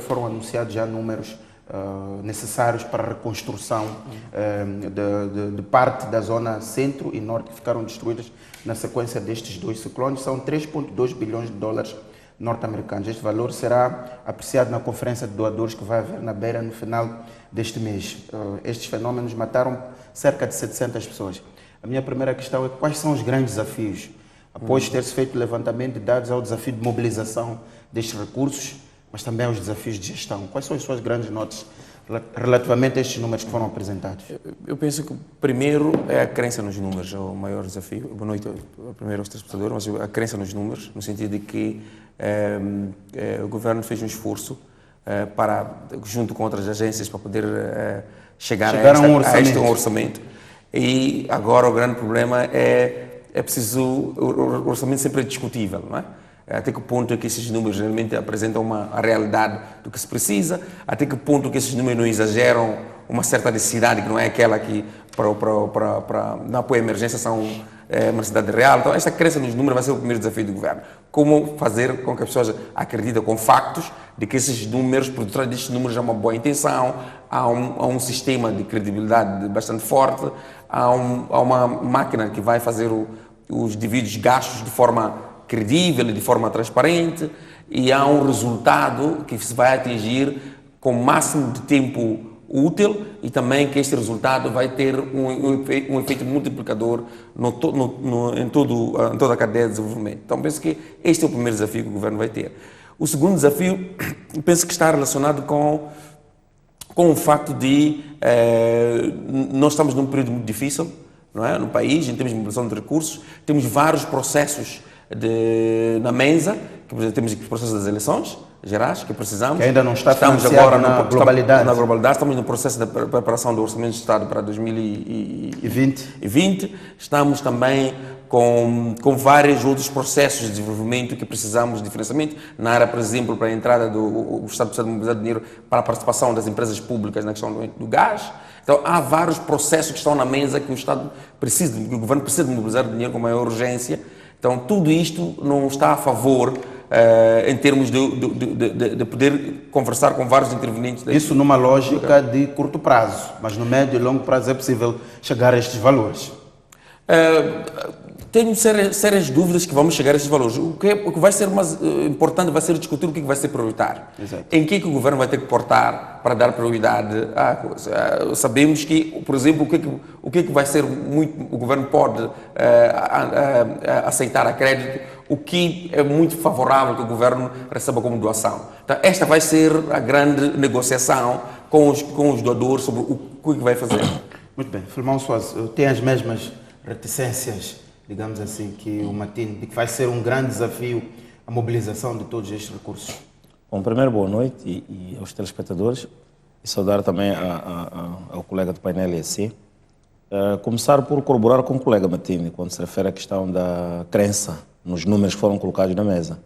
foram anunciados já números necessários para a reconstrução de parte da zona centro e norte que ficaram destruídas na sequência destes 2 ciclones. São 3,2 bilhões de dólares norte-americanos. Este valor será apreciado na conferência de doadores que vai haver na Beira no final deste mês. Estes fenómenos mataram cerca de 700 pessoas. A minha primeira questão é quais são os grandes desafios, após ter-se feito o levantamento de dados, ao desafio de mobilização destes recursos, mas também aos desafios de gestão. Quais são as suas grandes notas relativamente a estes números que foram apresentados? Eu penso que, primeiro, é a crença nos números, é o maior desafio. Boa noite, primeiro aos telespectadores, mas a crença nos números, no sentido de que o governo fez um esforço para, junto com outras agências, para poder chegar a este orçamento. E agora o grande problema é preciso, o orçamento sempre é discutível, não é? Até que ponto é que esses números realmente apresentam a realidade do que se precisa, até que ponto que esses números não exageram uma certa necessidade que não é aquela que para no apoio à emergência são uma necessidade real. Então esta crença nos números vai ser o primeiro desafio do governo. Como fazer com que as pessoas acreditem com factos de que esses números, por detrás destes números há uma boa intenção, há um sistema de credibilidade bastante forte, há uma máquina que vai fazer os devidos gastos de forma credível e de forma transparente, e há um resultado que se vai atingir com o máximo de tempo útil, e também que este resultado vai ter um efeito multiplicador em toda a cadeia de desenvolvimento. Então penso que este é o primeiro desafio que o governo vai ter. O segundo desafio, penso que está relacionado com o facto de nós estamos num período muito difícil, não é? No país, em termos de mobilização de recursos, temos vários processos na mesa, que temos o processo das eleições gerais, que precisamos. Que ainda não está financiado na globalidade. Na globalidade, estamos no processo da preparação do Orçamento de Estado para 2020. Estamos também com vários outros processos de desenvolvimento que precisamos de financiamento. Na área, por exemplo, para a entrada o Estado precisa de mobilizar dinheiro para a participação das empresas públicas na questão do gás. Então, há vários processos que estão na mesa que o Estado precisa, que o governo precisa de mobilizar dinheiro com maior urgência. Então, tudo isto não está a favor em termos de poder conversar com vários intervenientes. Isso numa lógica de curto prazo, mas no médio e longo prazo é possível chegar a estes valores? Tenho sérias dúvidas que vamos chegar a estes valores. O que vai ser mais importante vai ser discutir o que vai ser prioritário. Exato. Em que o governo vai ter que portar para dar prioridade à coisa. Sabemos que, por exemplo, o que vai ser o governo pode aceitar a crédito, o que é muito favorável que o governo receba como doação. Então, esta vai ser a grande negociação com os doadores sobre o que vai fazer. Muito bem. Filmão Soares, tem as mesmas reticências, digamos assim, que o Matino, de que vai ser um grande desafio a mobilização de todos estes recursos? Bom, primeiro, boa noite e aos telespectadores, e saudar também ao colega do painel ESC. Começar por corroborar com o colega Matino, quando se refere à questão da crença nos números que foram colocados na mesa.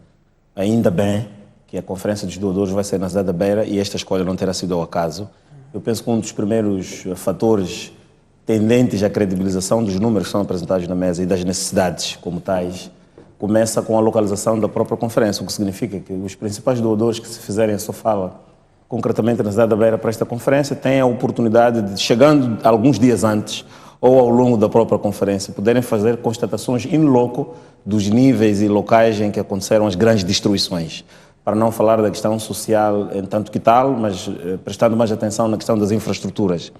Ainda bem que a Conferência dos Doadores vai ser na cidade da Beira e esta escolha não terá sido ao acaso. Eu penso que um dos primeiros fatores tendentes à credibilização dos números que são apresentados na mesa e das necessidades como tais, começa com a localização da própria conferência, o que significa que os principais doadores que se fizerem a sua fala concretamente na cidade da Beira para esta conferência têm a oportunidade de, chegando alguns dias antes ou ao longo da própria conferência, poderem fazer constatações in loco dos níveis e locais em que aconteceram as grandes destruições. Para não falar da questão social em tanto que tal, mas prestando mais atenção na questão das infraestruturas.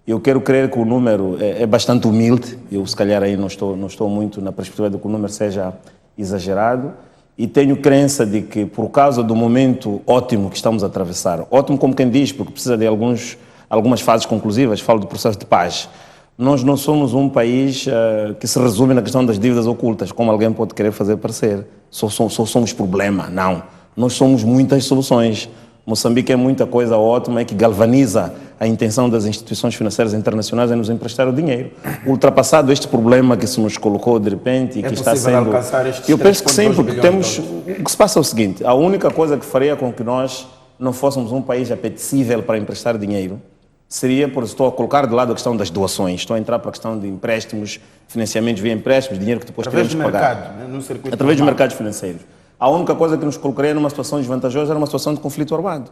Eu quero crer que o número é bastante humilde, eu se calhar aí não estou muito na perspectiva de que o número seja exagerado, e tenho crença de que por causa do momento ótimo que estamos a atravessar, ótimo como quem diz, porque precisa de algumas fases conclusivas, falo do processo de paz. Nós não somos um país que se resume na questão das dívidas ocultas, como alguém pode querer fazer parecer. Só somos problema, não. Nós somos muitas soluções. Moçambique é muita coisa ótima, é que galvaniza a intenção das instituições financeiras internacionais em nos emprestar o dinheiro. Ultrapassado este problema que se nos colocou de repente e que está sendo... Eu penso que sim, porque temos... O que se passa é o seguinte, a única coisa que faria com que nós não fôssemos um país apetecível para emprestar dinheiro seria, por estou a colocar de lado a questão das doações, estou a entrar para a questão de empréstimos, financiamentos via empréstimos, dinheiro que depois teremos que pagar. Através dos mercados financeiros. A única coisa que nos colocaria numa situação desvantajosa era uma situação de conflito armado.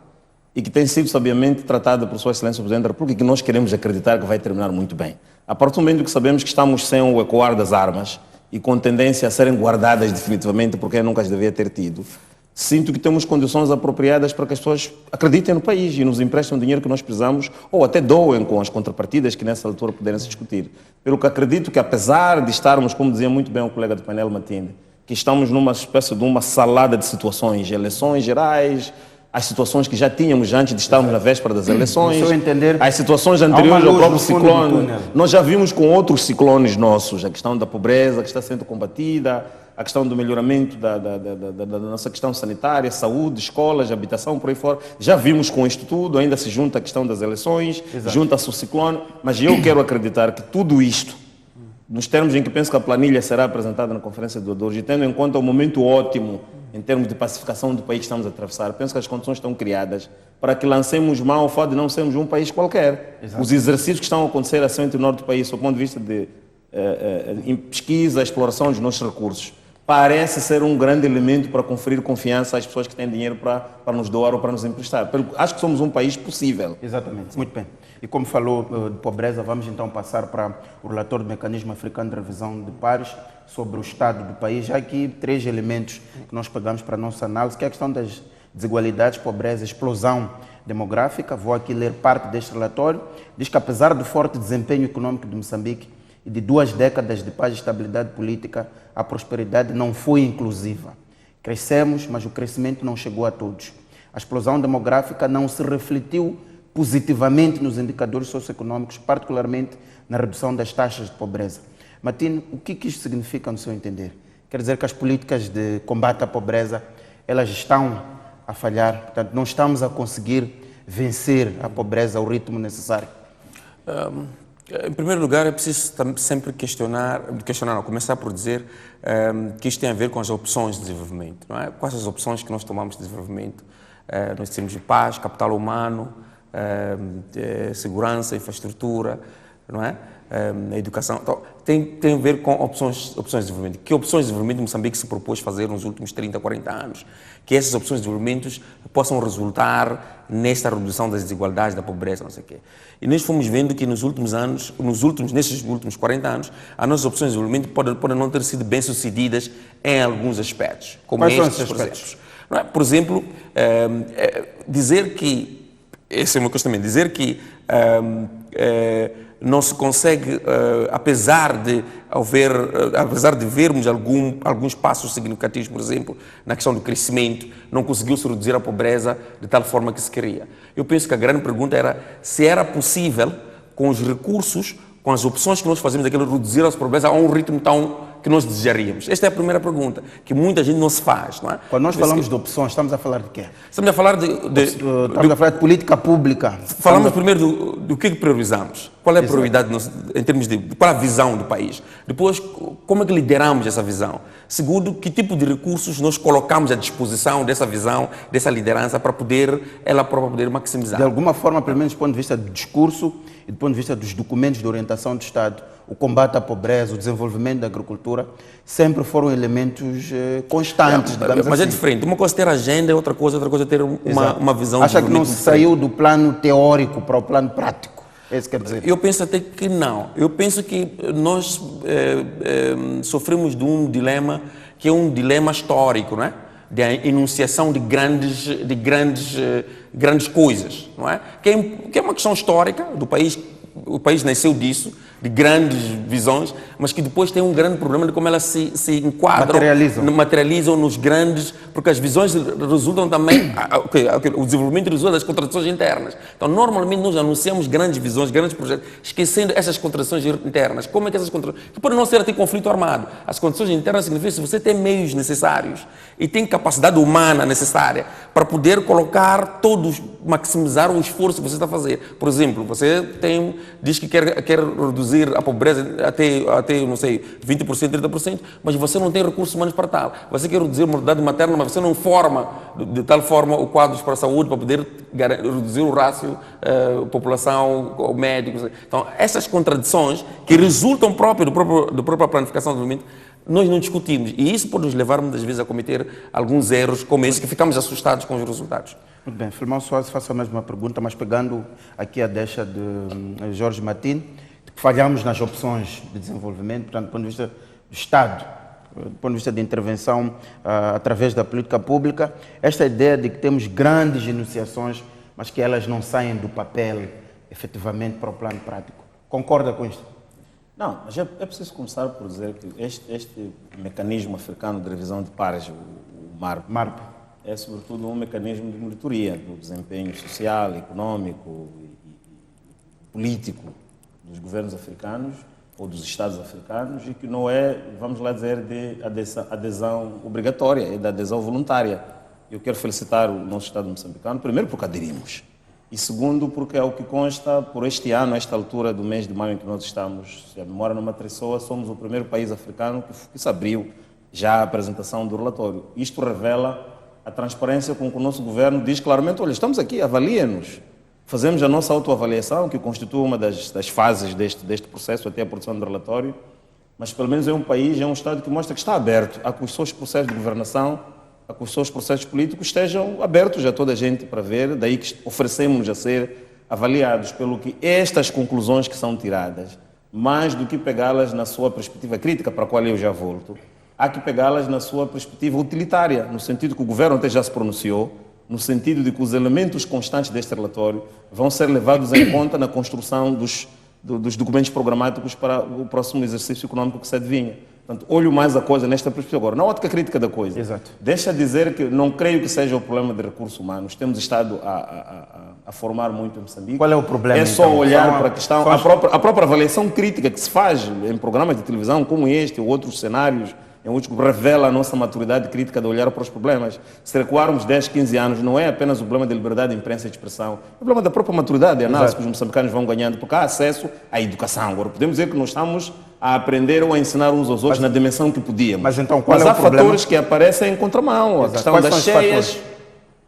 e que tem sido sabiamente tratada por Sua Excelência o Presidente da República e que nós queremos acreditar que vai terminar muito bem. A partir do momento que sabemos que estamos sem o ecoar das armas e com tendência a serem guardadas definitivamente porque nunca as devia ter tido, sinto que temos condições apropriadas para que as pessoas acreditem no país e nos emprestem o dinheiro que nós precisamos ou até doem com as contrapartidas que nessa altura puderem se discutir. Pelo que acredito que, apesar de estarmos, como dizia muito bem o colega do painel Matinde, que estamos numa espécie de uma salada de situações, eleições gerais, as situações que já tínhamos antes de estarmos na véspera das eleições, as situações anteriores ao próprio ciclone. Nós já vimos com outros ciclones nossos, a questão da pobreza que está sendo combatida, a questão do melhoramento da nossa questão sanitária, saúde, escolas, habitação, por aí fora. Já vimos com isto tudo, ainda se junta a questão das eleições, junta-se o ciclone, mas eu quero acreditar que tudo isto, nos termos em que penso que a planilha será apresentada na Conferência de hoje, e tendo em conta o momento ótimo em termos de pacificação do país que estamos a atravessar, penso que as condições estão criadas para que lancemos mão ao fato de não sermos um país qualquer. Os exercícios que estão a acontecer assim entre o norte do país, do ponto de vista de pesquisa, exploração dos nossos recursos, parece ser um grande elemento para conferir confiança às pessoas que têm dinheiro para nos doar ou para nos emprestar. Acho que somos um país possível. Exatamente, muito bem. E como falou de pobreza, vamos então passar para o relatório do Mecanismo Africano de Revisão de Pares sobre o estado do país. Já aqui 3 elementos que nós pegamos para a nossa análise, que é a questão das desigualdades, pobreza, explosão demográfica. Vou aqui ler parte deste relatório. Diz que apesar do forte desempenho econômico de Moçambique e de 2 décadas de paz e estabilidade política, a prosperidade não foi inclusiva. Crescemos, mas o crescimento não chegou a todos. A explosão demográfica não se refletiu positivamente nos indicadores socioeconômicos, particularmente na redução das taxas de pobreza. Matine, o que isto significa no seu entender? Quer dizer que as políticas de combate à pobreza, elas estão a falhar, portanto, não estamos a conseguir vencer a pobreza ao ritmo necessário? Em primeiro lugar, é preciso sempre começar por dizer que isto tem a ver com as opções de desenvolvimento, não é? Quais as opções que nós tomamos de desenvolvimento? Nós temos de paz, capital humano, segurança, infraestrutura, não é? A educação. Então, tem a ver com opções de desenvolvimento. Que opções de desenvolvimento Moçambique se propôs fazer nos últimos 30, 40 anos? Que essas opções de desenvolvimento possam resultar nesta redução das desigualdades, da pobreza, não sei o quê. E nós fomos vendo que nesses últimos 40 anos, as nossas opções de desenvolvimento podem não ter sido bem sucedidas em alguns aspectos. Como quais estes, são esses aspectos? Não é? Por exemplo, dizer que, esse é o meu questionamento, dizer que não se consegue, apesar de vermos alguns passos significativos, por exemplo, na questão do crescimento, não conseguiu-se reduzir a pobreza de tal forma que se queria. Eu penso que a grande pergunta era se era possível, com os recursos, com as opções que nós fazemos, reduzir a pobreza a um ritmo tão que nós desejaríamos. Esta é a primeira pergunta, que muita gente não se faz, não é? Quando nós falamos de opções, estamos a falar de quê? Estamos a falar estamos a falar de política pública. Falamos primeiro do que priorizamos. Qual é a prioridade em termos de... Qual é a visão do país? Depois, como é que lideramos essa visão? Segundo, que tipo de recursos nós colocamos à disposição dessa visão, dessa liderança, para ela própria poder maximizar? De alguma forma, pelo menos do ponto de vista do discurso e do ponto de vista dos documentos de orientação do Estado, o combate à pobreza, o desenvolvimento da agricultura, sempre foram elementos constantes, digamos mas assim. É diferente. Uma coisa é ter agenda, outra coisa é ter uma visão... Acha que não se saiu do plano teórico para o plano prático? É isso que quer dizer? Eu penso até que não. Eu penso que nós sofremos de um dilema que é um dilema histórico, não é? De enunciação de grandes coisas, não é? Que é uma questão histórica do país. O país nasceu disso, de grandes visões, mas que depois tem um grande problema de como elas se enquadram, materializam nos grandes, porque as visões resultam também, o desenvolvimento resulta das contradições internas. Então, normalmente nós anunciamos grandes visões, grandes projetos, esquecendo essas contradições internas. Como é que essas contradições... Que podem não ser até conflito armado. As contradições internas significam se você tem meios necessários e tem capacidade humana necessária para poder colocar maximizar o esforço que você está a fazer. Por exemplo, você diz que quer reduzir a pobreza até não sei, 20%, 30%, mas você não tem recursos humanos para tal. Você quer reduzir a mortalidade materna, mas você não forma de tal forma o quadro para a saúde para poder reduzir o rácio população, médicos. Então, essas contradições que resultam da própria planificação do desenvolvimento, nós não discutimos. E isso pode nos levar muitas vezes a cometer alguns erros como esse, que ficamos assustados com os resultados. Muito bem, Filimão Soares, faço a mesma pergunta, mas pegando aqui a deixa de Jorge Martins, de que falhamos nas opções de desenvolvimento, portanto, do ponto de vista do Estado, do ponto de vista de intervenção através da política pública, esta ideia de que temos grandes enunciações, mas que elas não saem do papel efetivamente para o plano prático. Concorda com isto? Não, mas é preciso começar por dizer que este mecanismo africano de revisão de pares, o MARP, é sobretudo um mecanismo de monitoria do desempenho social, econômico e político dos governos africanos ou dos Estados africanos e que não é, vamos lá dizer, de adesão obrigatória, é de adesão voluntária. Eu quero felicitar o nosso Estado moçambicano, primeiro porque aderimos e segundo porque é o que consta por este ano, esta altura do mês de maio em que nós estamos, se a memória não me atraiçoa, somos o primeiro país africano que se abriu já a apresentação do relatório. Isto revela a transparência com que o nosso governo diz claramente, olha, estamos aqui, avalia-nos. Fazemos a nossa autoavaliação, que constitui uma das fases deste processo, até a produção do relatório, mas pelo menos é um país, é um Estado que mostra que está aberto a que os seus processos de governação, a que os seus processos políticos estejam abertos a toda a gente para ver, daí que oferecemos a ser avaliados, pelo que estas conclusões que são tiradas, mais do que pegá-las na sua perspectiva crítica, para a qual eu já volto, há que pegá-las na sua perspectiva utilitária, no sentido que o governo até já se pronunciou, no sentido de que os elementos constantes deste relatório vão ser levados em conta na construção dos documentos programáticos para o próximo exercício econômico que se adivinha. Portanto, olho mais a coisa nesta perspectiva. Agora, na ótica crítica da coisa, exato, deixa dizer que não creio que seja o problema de recursos humanos. Temos estado a formar muito em Moçambique. Qual é o problema? É só olhar para a questão, a própria avaliação crítica que se faz em programas de televisão como este ou outros cenários, revela a nossa maturidade crítica de olhar para os problemas. Se recuarmos 10, 15 anos, não é apenas o problema da liberdade de imprensa e de expressão, é o problema da própria maturidade e análise que os moçambicanos vão ganhando, porque há acesso à educação. Agora, podemos dizer que nós estamos a aprender ou a ensinar uns aos outros na dimensão que podíamos. Mas então, qual é o há problema? Fatores que aparecem em contramão. A questão das cheias,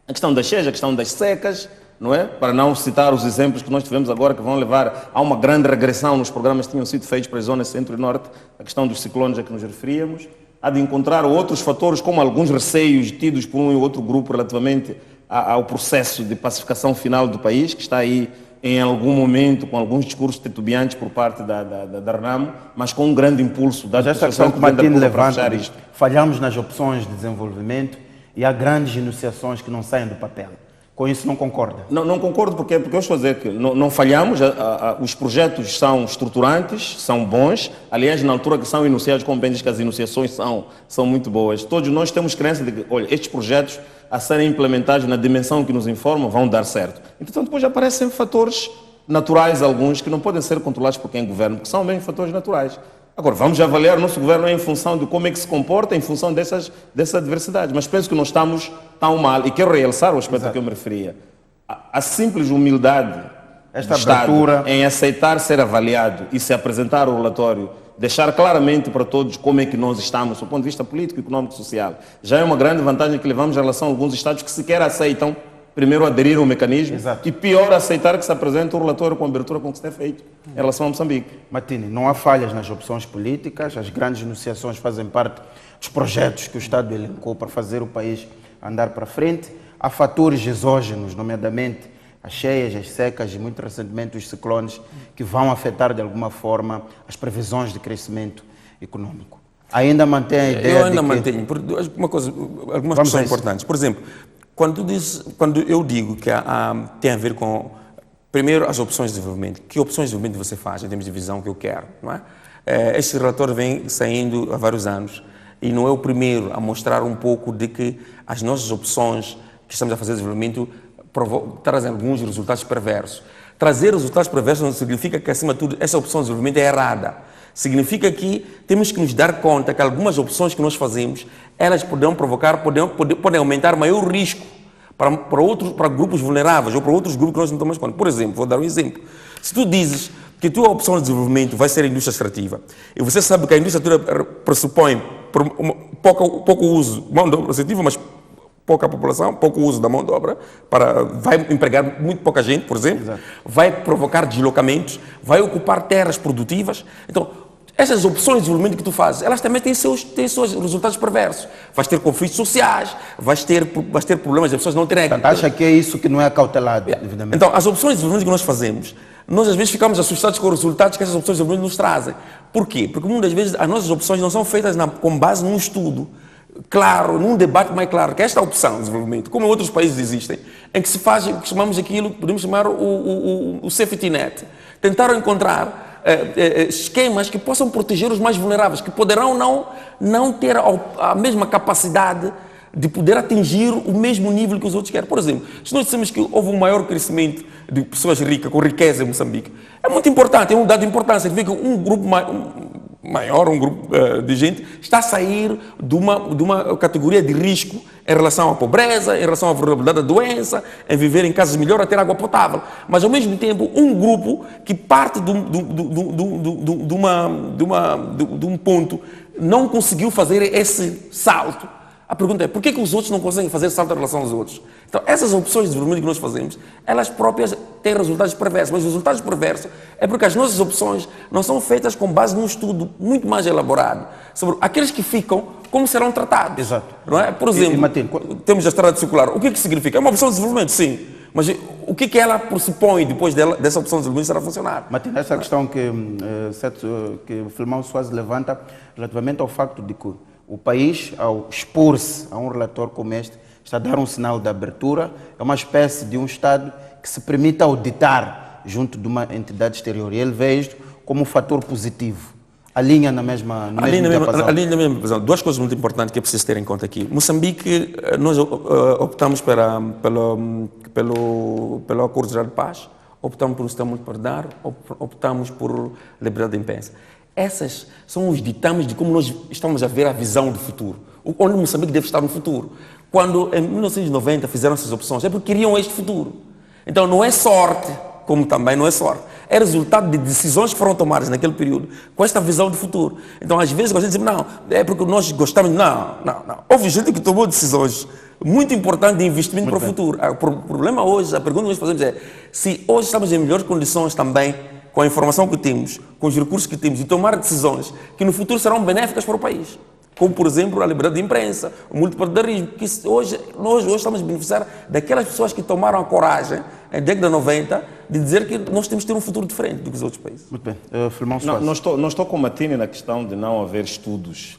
a questão das secas, não é? Para não citar os exemplos que nós tivemos agora, que vão levar a uma grande regressão nos programas que tinham sido feitos para as zonas centro e norte, a questão dos ciclones a que nos referíamos. Há de encontrar outros fatores, como alguns receios tidos por um e outro grupo relativamente ao processo de pacificação final do país, que está aí em algum momento com alguns discursos titubeantes por parte da RENAMO, mas com um grande impulso da associação que Martins levanta. Falhamos nas opções de desenvolvimento e há grandes enunciações que não saem do papel. Com isso não concorda? Não concordo porque eu estou a dizer que não falhamos, os projetos são estruturantes, são bons, aliás, na altura que são enunciados, como bem diz que as enunciações são muito boas. Todos nós temos crença de que, olha, estes projetos a serem implementados na dimensão que nos informam vão dar certo. Entretanto, depois aparecem fatores naturais, alguns, que não podem ser controlados por quem governa, porque são mesmo fatores naturais. Agora, vamos avaliar o nosso governo em função de como é que se comporta, em função dessas adversidades. Mas penso que não estamos tão mal. E quero realçar o aspecto a que eu me referia. A simples humildade do Estado em aceitar ser avaliado e se apresentar o relatório, deixar claramente para todos como é que nós estamos, do ponto de vista político, econômico e social, já é uma grande vantagem que levamos em relação a alguns Estados que sequer aceitam primeiro aderir ao mecanismo. Exato. E pior, aceitar que se apresente o relatório com a abertura com que se tem feito em relação a Moçambique. Martins, não há falhas nas opções políticas, as grandes enunciações fazem parte dos projetos que o Estado elencou para fazer o país andar para frente. Há fatores exógenos, nomeadamente as cheias, as secas e muito recentemente os ciclones, que vão afetar de alguma forma as previsões de crescimento econômico. Ainda mantém a ideia Eu ainda mantenho, algumas questões importantes. Por exemplo, quando eu digo que tem a ver com, primeiro, as opções de desenvolvimento. Que opções de desenvolvimento você faz em termos de visão que eu quero? Não é? Este relatório vem saindo há vários anos e não é o primeiro a mostrar um pouco de que as nossas opções que estamos a fazer de desenvolvimento trazem alguns resultados perversos. Trazer resultados perversos não significa que, acima de tudo, essa opção de desenvolvimento é errada. Significa que temos que nos dar conta que algumas opções que nós fazemos, elas podem provocar, podem aumentar maior risco para grupos vulneráveis ou para outros grupos que nós não tomamos conta. Por exemplo, vou dar um exemplo. Se tu dizes que a tua opção de desenvolvimento vai ser a indústria extrativa e você sabe que a indústria extrativa pressupõe pouco uso de mão de obra extrativa, mas pouca população, pouco uso da mão de obra, vai empregar muito pouca gente, por exemplo, vai provocar deslocamentos, vai ocupar terras produtivas. Então, essas opções de desenvolvimento que tu fazes, elas também têm seus resultados perversos. Vais ter conflitos sociais, vais ter problemas de pessoas não terem... Portanto, acha que é isso que não é cautelado, evidentemente? Então, as opções de desenvolvimento que nós fazemos, nós às vezes ficamos assustados com os resultados que essas opções de desenvolvimento nos trazem. Por quê? Porque muitas vezes as nossas opções não são feitas com base num estudo claro, num debate mais claro, que esta opção de desenvolvimento, como em outros países existem, em que se faz o que chamamos aquilo, podemos chamar o safety net. Tentaram encontrar esquemas que possam proteger os mais vulneráveis, que poderão não ter a mesma capacidade de poder atingir o mesmo nível que os outros querem. Por exemplo, se nós dissemos que houve um maior crescimento de pessoas ricas, com riqueza em Moçambique, é muito importante, é um dado importante, significa que um grupo maior, um grupo de gente, está a sair de uma categoria de risco em relação à pobreza, em relação à vulnerabilidade da doença, em viver em casas melhores, a ter água potável. Mas, ao mesmo tempo, um grupo que parte de um ponto não conseguiu fazer esse salto. A pergunta é, por que os outros não conseguem fazer salto em relação aos outros? Então, essas opções de desenvolvimento que nós fazemos, elas próprias têm resultados perversos. Mas os resultados perversos é porque as nossas opções não são feitas com base num estudo muito mais elaborado sobre aqueles que ficam, como serão tratados. Exato. Não é? Por exemplo, temos a estrada circular. O que cirsignifica? É uma opção de desenvolvimento, sim. Mas o que ela pressupõe depois dessa opção de desenvolvimento será funcionar? Matina, essa questão que o Filmão Soares levanta relativamente ao facto de que o país, ao expor-se a um relatório como este, está a dar um sinal de abertura, é uma espécie de um Estado que se permite auditar junto de uma entidade exterior. E ele vê isto como um fator positivo. Alinha na mesma diapasão. Alinha na mesma diapasão. Duas coisas muito importantes que é preciso ter em conta aqui. Moçambique, nós optamos pelo Acordo Geral de Paz, optamos por um sistema multipartidário, optamos por liberdade de imprensa. Essas são os ditames de como nós estamos a ver a visão do futuro. Onde Moçambique deve estar no futuro. Quando, em 1990, fizeram essas opções, é porque queriam este futuro. Então, não é sorte, como também não é sorte. É resultado de decisões que foram tomadas naquele período com esta visão do futuro. Então, às vezes, a gente diz, não, é porque nós gostamos... Não. Houve gente que tomou decisões muito importantes de investimento para o futuro. O problema hoje, a pergunta que nós fazemos é se hoje estamos em melhores condições também com a informação que temos, com os recursos que temos, e tomar decisões que no futuro serão benéficas para o país. Como, por exemplo, a liberdade de imprensa, o multipartidarismo, que hoje estamos a beneficiar daquelas pessoas que tomaram a coragem, na década de 90, de dizer que nós temos que ter um futuro diferente do que os outros países. Muito bem. Filmão Soares. Não estou com o Matini na questão de não haver estudos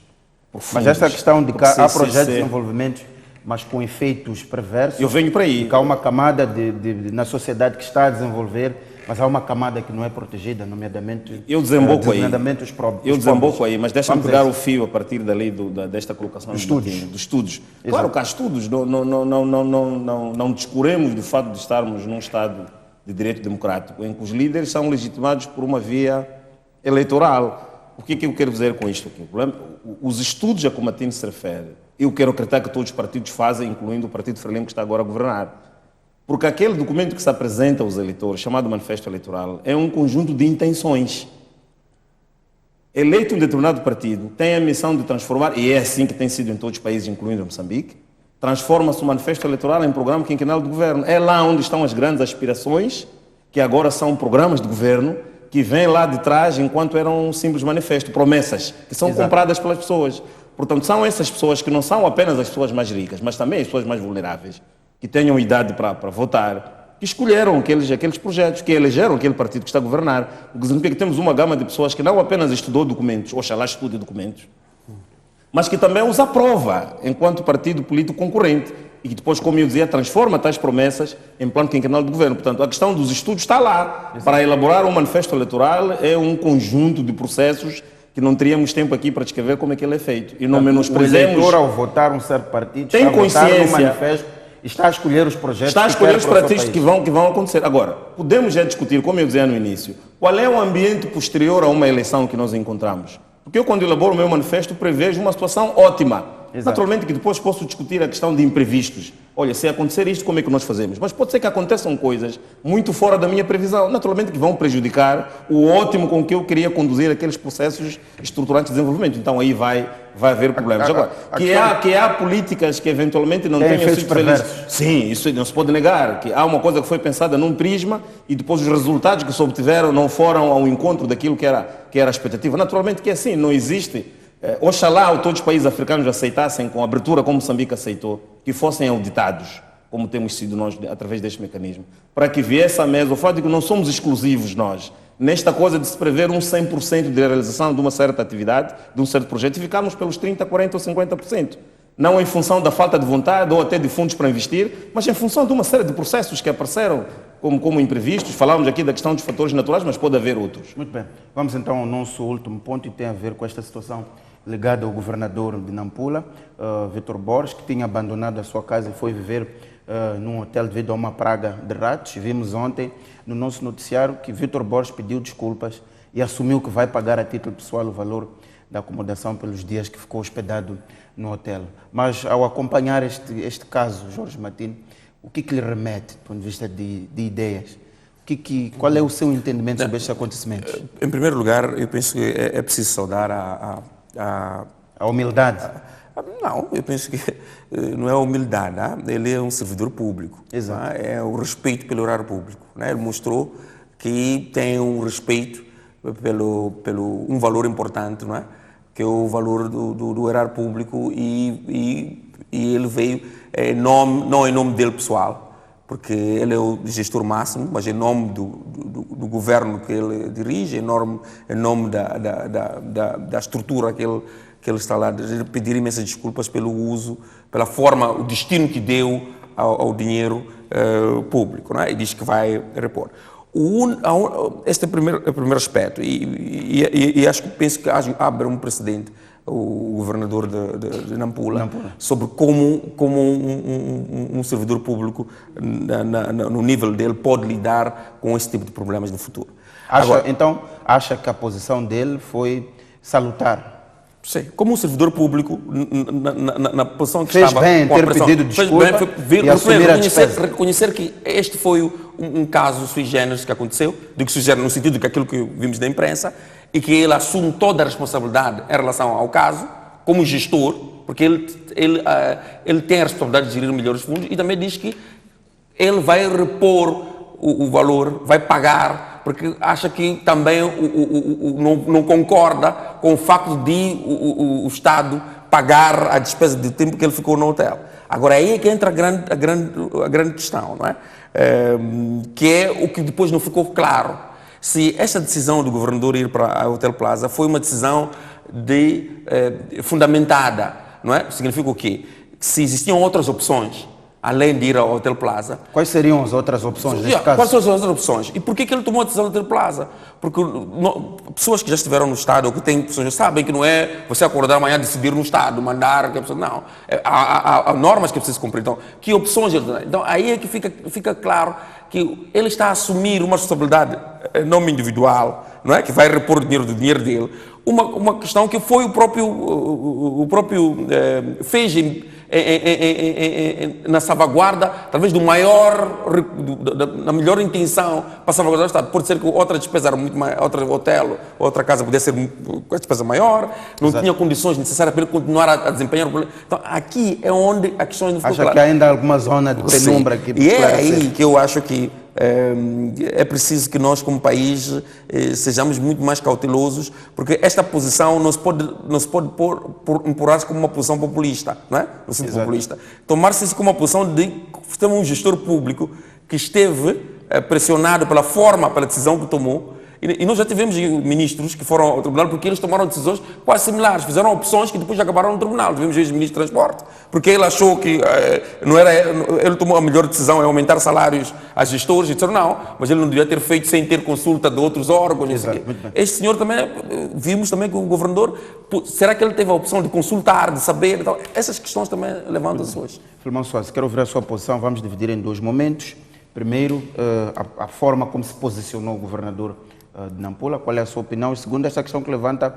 profundos. Mas esta questão de que há projetos de desenvolvimento, mas com efeitos perversos... Eu venho para aí. Que há uma camada na sociedade que está a desenvolver, mas há uma camada que não é protegida, nomeadamente... Eu desemboco aí. Eu desemboco aí, mas deixa-me pegar o fio a partir dali desta colocação dos estudos. Exato. Claro que há estudos, não descuremos do fato de estarmos num Estado de direito democrático, em que os líderes são legitimados por uma via eleitoral. O que é que eu quero dizer com isto aqui? Os estudos a que o Matini se refere, eu quero acreditar que todos os partidos fazem, incluindo o Partido Frelimo que está agora a governar. Porque aquele documento que se apresenta aos eleitores, chamado Manifesto Eleitoral, é um conjunto de intenções. Eleito um determinado partido tem a missão de transformar, e é assim que tem sido em todos os países, incluindo Moçambique, transforma-se o Manifesto Eleitoral em programa quinquenal de governo. É lá onde estão as grandes aspirações, que agora são programas de governo, que vêm lá de trás enquanto eram um simples manifesto, promessas, que são compradas pelas pessoas. Portanto, são essas pessoas que não são apenas as pessoas mais ricas, mas também as pessoas mais vulneráveis, que tenham idade para votar, que escolheram aqueles projetos, que elegeram aquele partido que está a governar. O que significa que temos uma gama de pessoas que não apenas estudou documentos, oxalá estude documentos, mas que também os aprova enquanto partido político concorrente e que depois, como eu dizia, transforma tais promessas em plano quinquenal de governo. Portanto, a questão dos estudos está lá. Para elaborar um manifesto eleitoral é um conjunto de processos que não teríamos tempo aqui para descrever como é que ele é feito. E não menosprezemos... O eleitor, ao votar um certo partido, tem consciência, no manifesto, está a escolher os projetos está a escolher os partidos que vão acontecer. Agora, podemos já discutir, como eu dizia no início, qual é o ambiente posterior a uma eleição que nós encontramos. Porque eu, quando elaboro o meu manifesto, prevejo uma situação ótima, Exato. Naturalmente que depois posso discutir a questão de imprevistos. Olha, se acontecer isto, como é que nós fazemos? Mas pode ser que aconteçam coisas muito fora da minha previsão. Naturalmente que vão prejudicar o ótimo com que eu queria conduzir aqueles processos estruturantes de desenvolvimento. Então aí vai haver problemas. Agora, que há políticas que eventualmente não tenham sido felizes. Sim, isso não se pode negar. Que há uma coisa que foi pensada num prisma e depois os resultados que se obtiveram não foram ao encontro daquilo que era a expectativa. Naturalmente que é assim, não existe. Oxalá todos os países africanos aceitassem, com a abertura como Moçambique aceitou, que fossem auditados, como temos sido nós através deste mecanismo, para que viesse à mesa o fato de que não somos exclusivos nós, nesta coisa de se prever um 100% de realização de uma certa atividade, de um certo projeto, e ficarmos pelos 30%, 40% ou 50%. Não em função da falta de vontade ou até de fundos para investir, mas em função de uma série de processos que apareceram como imprevistos. Falávamos aqui da questão dos fatores naturais, mas pode haver outros. Muito bem. Vamos então ao nosso último ponto, e tem a ver com esta situação ligada ao governador de Nampula, Vítor Borges, que tinha abandonado a sua casa e foi viver num hotel devido a uma praga de ratos. Vimos ontem no nosso noticiário que Vítor Borges pediu desculpas e assumiu que vai pagar a título pessoal o valor da acomodação pelos dias que ficou hospedado no hotel. Mas ao acompanhar este caso, Jorge Martins, o que lhe remete do ponto de vista de ideias? Qual é o seu entendimento sobre estes acontecimentos? Em primeiro lugar, eu penso que é preciso saudar a humildade. Não, eu penso que não é a humildade, ele é um servidor público. Exato. É o respeito pelo horário público. Ele mostrou que tem um respeito pelo um valor importante, não é? Que é o valor do horário público, e ele veio não em nome dele pessoal, porque ele é o gestor máximo, mas em nome do governo que ele dirige, em nome da estrutura que ele está lá, de pedir imensas desculpas pelo uso, pela forma, o destino que deu ao dinheiro público, não é? E diz que vai repor. Este é o primeiro aspecto, e penso que abre um precedente o governador de Nampula sobre como um servidor público no nível dele pode lidar com esse tipo de problemas no futuro. Então, acha que a posição dele foi salutar? Sim, como um servidor público, na posição que fez estava... Fez bem ter pedido desculpa e assumir a despesa. Reconhecer que este foi um caso sui generis que aconteceu, digo sui generis no sentido de aquilo que vimos na imprensa, e que ele assume toda a responsabilidade em relação ao caso, como gestor, porque ele tem a responsabilidade de gerir melhor os fundos, e também diz que ele vai repor o valor, vai pagar, porque acha que também não concorda com o facto de o Estado pagar a despesa de tempo que ele ficou no hotel. Agora, aí é que entra a grande questão, não é? Que é o que depois não ficou claro. Se esta decisão do governador ir para o Hotel Plaza foi uma decisão fundamentada, não é? Significa o quê? Se existiam outras opções, além de ir ao Hotel Plaza. Quais seriam as outras opções neste caso? Quais são as outras opções? E por que ele tomou a decisão do Hotel Plaza? Porque pessoas que já estiveram no Estado, ou que têm pessoas, sabem que não é você acordar amanhã, decidir no Estado, mandar, que a pessoa, não. Há normas que é preciso cumprir. Então, que opções ele tem? Então, aí é que fica claro que ele está a assumir uma responsabilidade em nome individual, não é? Que vai repor o dinheiro do dinheiro dele. Uma questão que foi o próprio fez na salvaguarda, talvez na melhor intenção para salvaguardar o Estado. Pode ser que outra despesa era muito maior, outro hotel, outra casa podia ser com a despesa maior, não Exato. Tinha condições necessárias para ele continuar a desempenhar o problema. Então, aqui é onde a questão não ficou clara. Acha que ainda há alguma zona de penumbra aqui? E é aí que eu acho que é preciso que nós, como país, sejamos muito mais cautelosos, porque esta posição não se pode empurrar-se como uma posição populista, não é? No sentido populista. Tomar-se isso como uma posição de ter um gestor público que esteve pressionado pela decisão que tomou. E nós já tivemos ministros que foram ao tribunal porque eles tomaram decisões quase similares, fizeram opções que depois acabaram no tribunal. Tivemos o ex-ministro de Transporte, porque ele achou que ele tomou a melhor decisão em aumentar salários a gestores, e disseram não, mas ele não devia ter feito sem ter consulta de outros órgãos. Este senhor também, vimos também que o governador, será que ele teve a opção de consultar, de saber? Então, essas questões também levantam-se hoje. Filimão Soares, quero ouvir a sua posição, vamos dividir em dois momentos. Primeiro, a forma como se posicionou o governador de Nampula, qual é a sua opinião? E segundo, esta questão que levanta,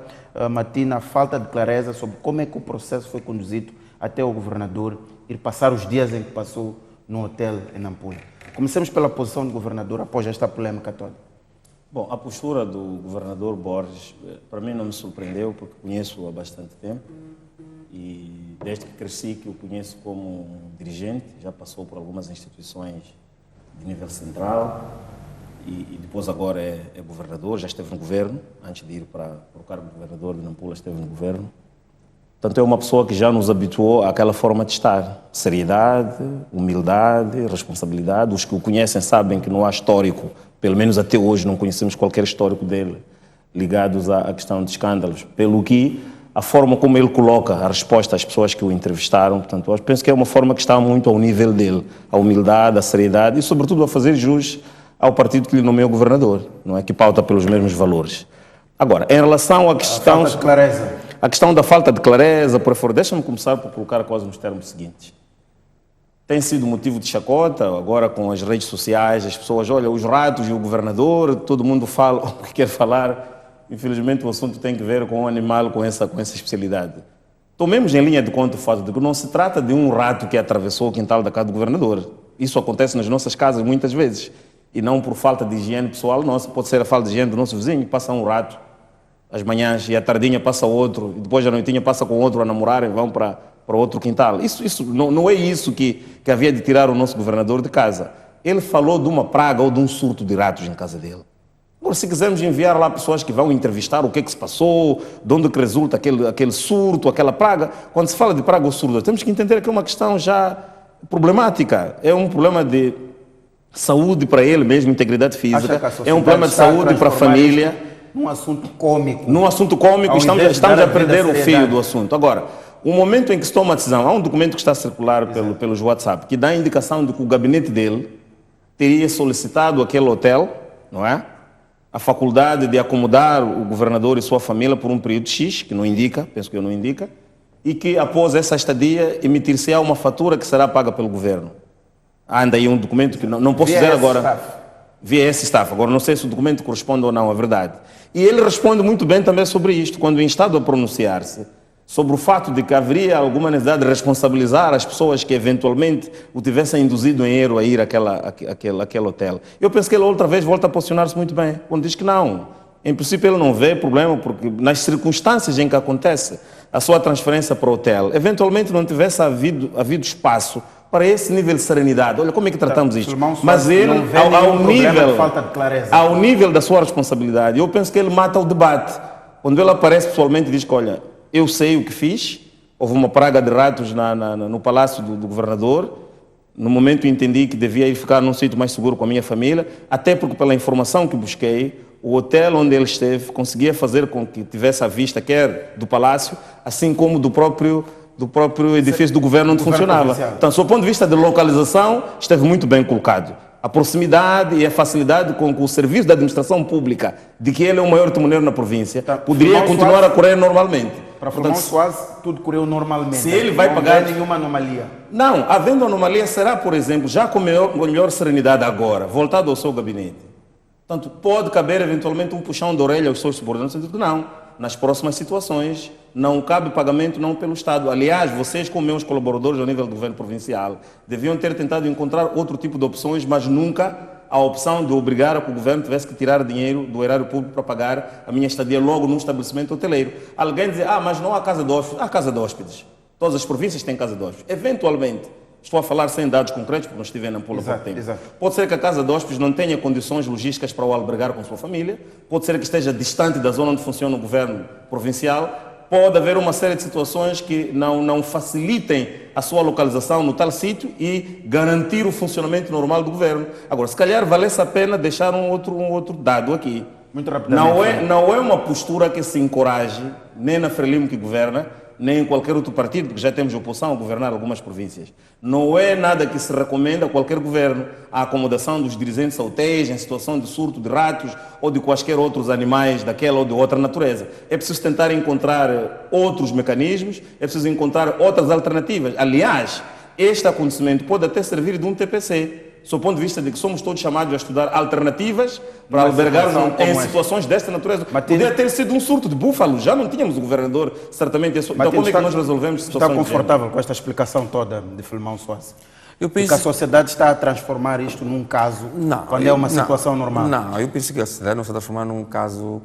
Martina, a falta de clareza sobre como é que o processo foi conduzido até o governador ir passar os dias em que passou no hotel em Nampula. Comecemos pela posição do governador após esta polêmica toda. Bom, a postura do governador Borges, para mim não me surpreendeu, porque conheço-o há bastante tempo e desde que cresci que o conheço como dirigente, já passou por algumas instituições de nível central e depois agora é governador, já esteve no governo, antes de ir para o cargo de governador de Nampula, esteve no governo. Portanto, é uma pessoa que já nos habituou àquela forma de estar. Seriedade, humildade, responsabilidade. Os que o conhecem sabem que não há histórico, pelo menos até hoje não conhecemos qualquer histórico dele, ligados à questão de escândalos. Pelo que, a forma como ele coloca a resposta às pessoas que o entrevistaram, portanto, eu penso que é uma forma que está muito ao nível dele. A humildade, a seriedade e, sobretudo, a fazer jus ao partido que lhe nomeou governador, não é? Que pauta pelos mesmos valores. Agora, em relação à questão... A falta de clareza. A questão da falta de clareza, por favor, deixa-me começar por colocar a coisa nos termos seguintes. Tem sido motivo de chacota, agora com as redes sociais, as pessoas, olha, os ratos e o governador, todo mundo fala o que quer falar. Infelizmente o assunto tem que ver com um animal com essa especialidade. Tomemos em linha de conta o fato de que não se trata de um rato que atravessou o quintal da casa do governador. Isso acontece nas nossas casas muitas vezes. E não por falta de higiene pessoal nossa, pode ser a falta de higiene do nosso vizinho, passa um rato às manhãs e à tardinha passa outro, e depois à noitinha passa com outro a namorar e vão para outro quintal. Isso não é isso que havia de tirar o nosso governador de casa. Ele falou de uma praga ou de um surto de ratos em casa dele. Agora, se quisermos enviar lá pessoas que vão entrevistar o que é que se passou, de onde que resulta aquele surto, aquela praga, quando se fala de praga ou surto, temos que entender que é uma questão já problemática. É um problema de saúde para ele mesmo, integridade física. É um problema de saúde para a família. Num assunto cômico. Num assunto cômico, estamos a perder o fio do assunto. Agora, o momento em que se toma a decisão, há um documento que está a circular pelos WhatsApp, que dá a indicação de que o gabinete dele teria solicitado aquele hotel, não é? A faculdade de acomodar o governador e sua família por um período X, que não indica, penso que não indica, e que após essa estadia emitir-se-á uma fatura que será paga pelo governo. Há ainda aí um documento que não posso dizer agora. Via esse staff. Agora não sei se o documento corresponde ou não à verdade. E ele responde muito bem também sobre isto, quando instado a pronunciar-se sobre o fato de que haveria alguma necessidade de responsabilizar as pessoas que eventualmente o tivessem induzido em erro a ir àquele hotel. Eu penso que ele outra vez volta a posicionar-se muito bem, quando diz que não. Em princípio ele não vê problema, porque nas circunstâncias em que acontece a sua transferência para o hotel, eventualmente não tivesse havido espaço para esse nível de serenidade. Olha como é que tratamos isto. Mas ele, ao nível da sua responsabilidade, eu penso que ele mata o debate. Quando ele aparece pessoalmente e diz que, olha, eu sei o que fiz, houve uma praga de ratos no palácio do governador, no momento entendi que devia ir ficar num sítio mais seguro com a minha família, até porque pela informação que busquei, o hotel onde ele esteve conseguia fazer com que tivesse a vista, quer do palácio, assim como do próprio edifício do governo onde funcionava. Então, do ponto de vista de localização, esteve muito bem colocado. A proximidade e a facilidade com o serviço da administração pública, de que ele é o maior timoneiro na província, poderia continuar a correr normalmente. Para Filmão Soares, tudo correu normalmente. Se ele vai pagar... Não há nenhuma anomalia. Não, havendo anomalia, será, por exemplo, já com melhor serenidade agora, voltado ao seu gabinete. Portanto, pode caber eventualmente um puxão de orelha aos seus subordinados, no sentido que não. Nas próximas situações, não cabe pagamento não pelo Estado. Aliás, vocês, como meus colaboradores ao nível do governo provincial, deviam ter tentado encontrar outro tipo de opções, mas nunca a opção de obrigar a que o governo tivesse que tirar dinheiro do erário público para pagar a minha estadia logo num estabelecimento hoteleiro. Alguém dizer, mas não há casa de hóspedes. Há casa de hóspedes. Todas as províncias têm casa de hóspedes. Eventualmente, estou a falar sem dados concretos, porque não estive em Nampula há pouco tempo. Exato. Pode ser que a casa de hóspedes não tenha condições logísticas para o albergar com sua família, pode ser que esteja distante da zona onde funciona o governo provincial, pode haver uma série de situações que não facilitem a sua localização no tal sítio e garantir o funcionamento normal do governo. Agora, se calhar valesse a pena deixar um outro dado aqui. Muito rapidamente. Não é uma postura que se encoraje, nem na Frelimo que governa, nem em qualquer outro partido, porque já temos oposição a governar algumas províncias. Não é nada que se recomenda a qualquer governo a acomodação dos dirigentes a hotéis em situação de surto de ratos ou de quaisquer outros animais daquela ou de outra natureza. É preciso tentar encontrar outros mecanismos, é preciso encontrar outras alternativas. Aliás, este acontecimento pode até servir de um TPC. sob o ponto de vista de que somos todos chamados a estudar alternativas para albergar em situações desta natureza. Podia ter sido um surto de búfalo, já não tínhamos o governador, certamente. Então como é que nós resolvemos situações? Está confortável com esta explicação toda de Filmão Soares? Eu penso... Porque a sociedade está a transformar isto num caso, quando é uma situação normal. Não, eu penso que a sociedade não está a transformar num caso...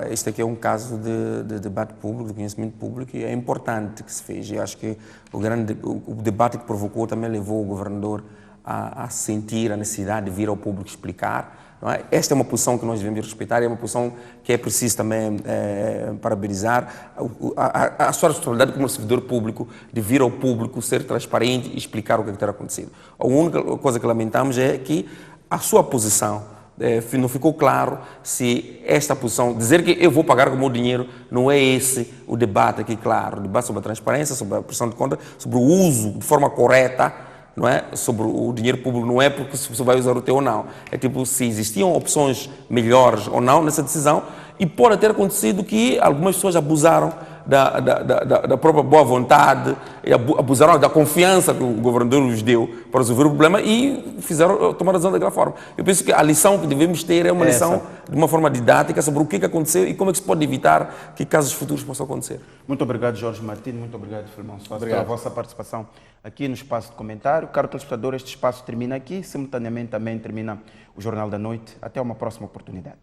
Este aqui é um caso de debate público, de conhecimento público, e é importante que se fez. Eu acho que o debate que provocou também levou o governador a sentir a necessidade de vir ao público explicar. Não é? Esta é uma posição que nós devemos respeitar, é uma posição que é preciso também parabenizar. A sua responsabilidade como servidor público de vir ao público, ser transparente e explicar o que tem acontecido. A única coisa que lamentamos é que a sua posição não ficou claro se esta posição, dizer que eu vou pagar com o meu dinheiro, não é esse o debate aqui, claro. O debate sobre a transparência, sobre a prestação de contas, sobre o uso de forma correta, não é? Sobre o dinheiro público, não é porque se você vai usar o teu ou não. É tipo se existiam opções melhores ou não nessa decisão, e pode ter acontecido que algumas pessoas abusaram da própria boa vontade, e abusaram da confiança que o governador lhes deu para resolver o problema e tomaram a decisão daquela forma. Eu penso que a lição que devemos ter é uma lição de uma forma didática sobre o que aconteceu e como é que se pode evitar que casos futuros possam acontecer. Muito obrigado, Jorge Martins, muito obrigado, Filmão Soares, pela vossa participação aqui no espaço de comentário. Caro telespectador, este espaço termina aqui, simultaneamente também termina o Jornal da Noite. Até uma próxima oportunidade.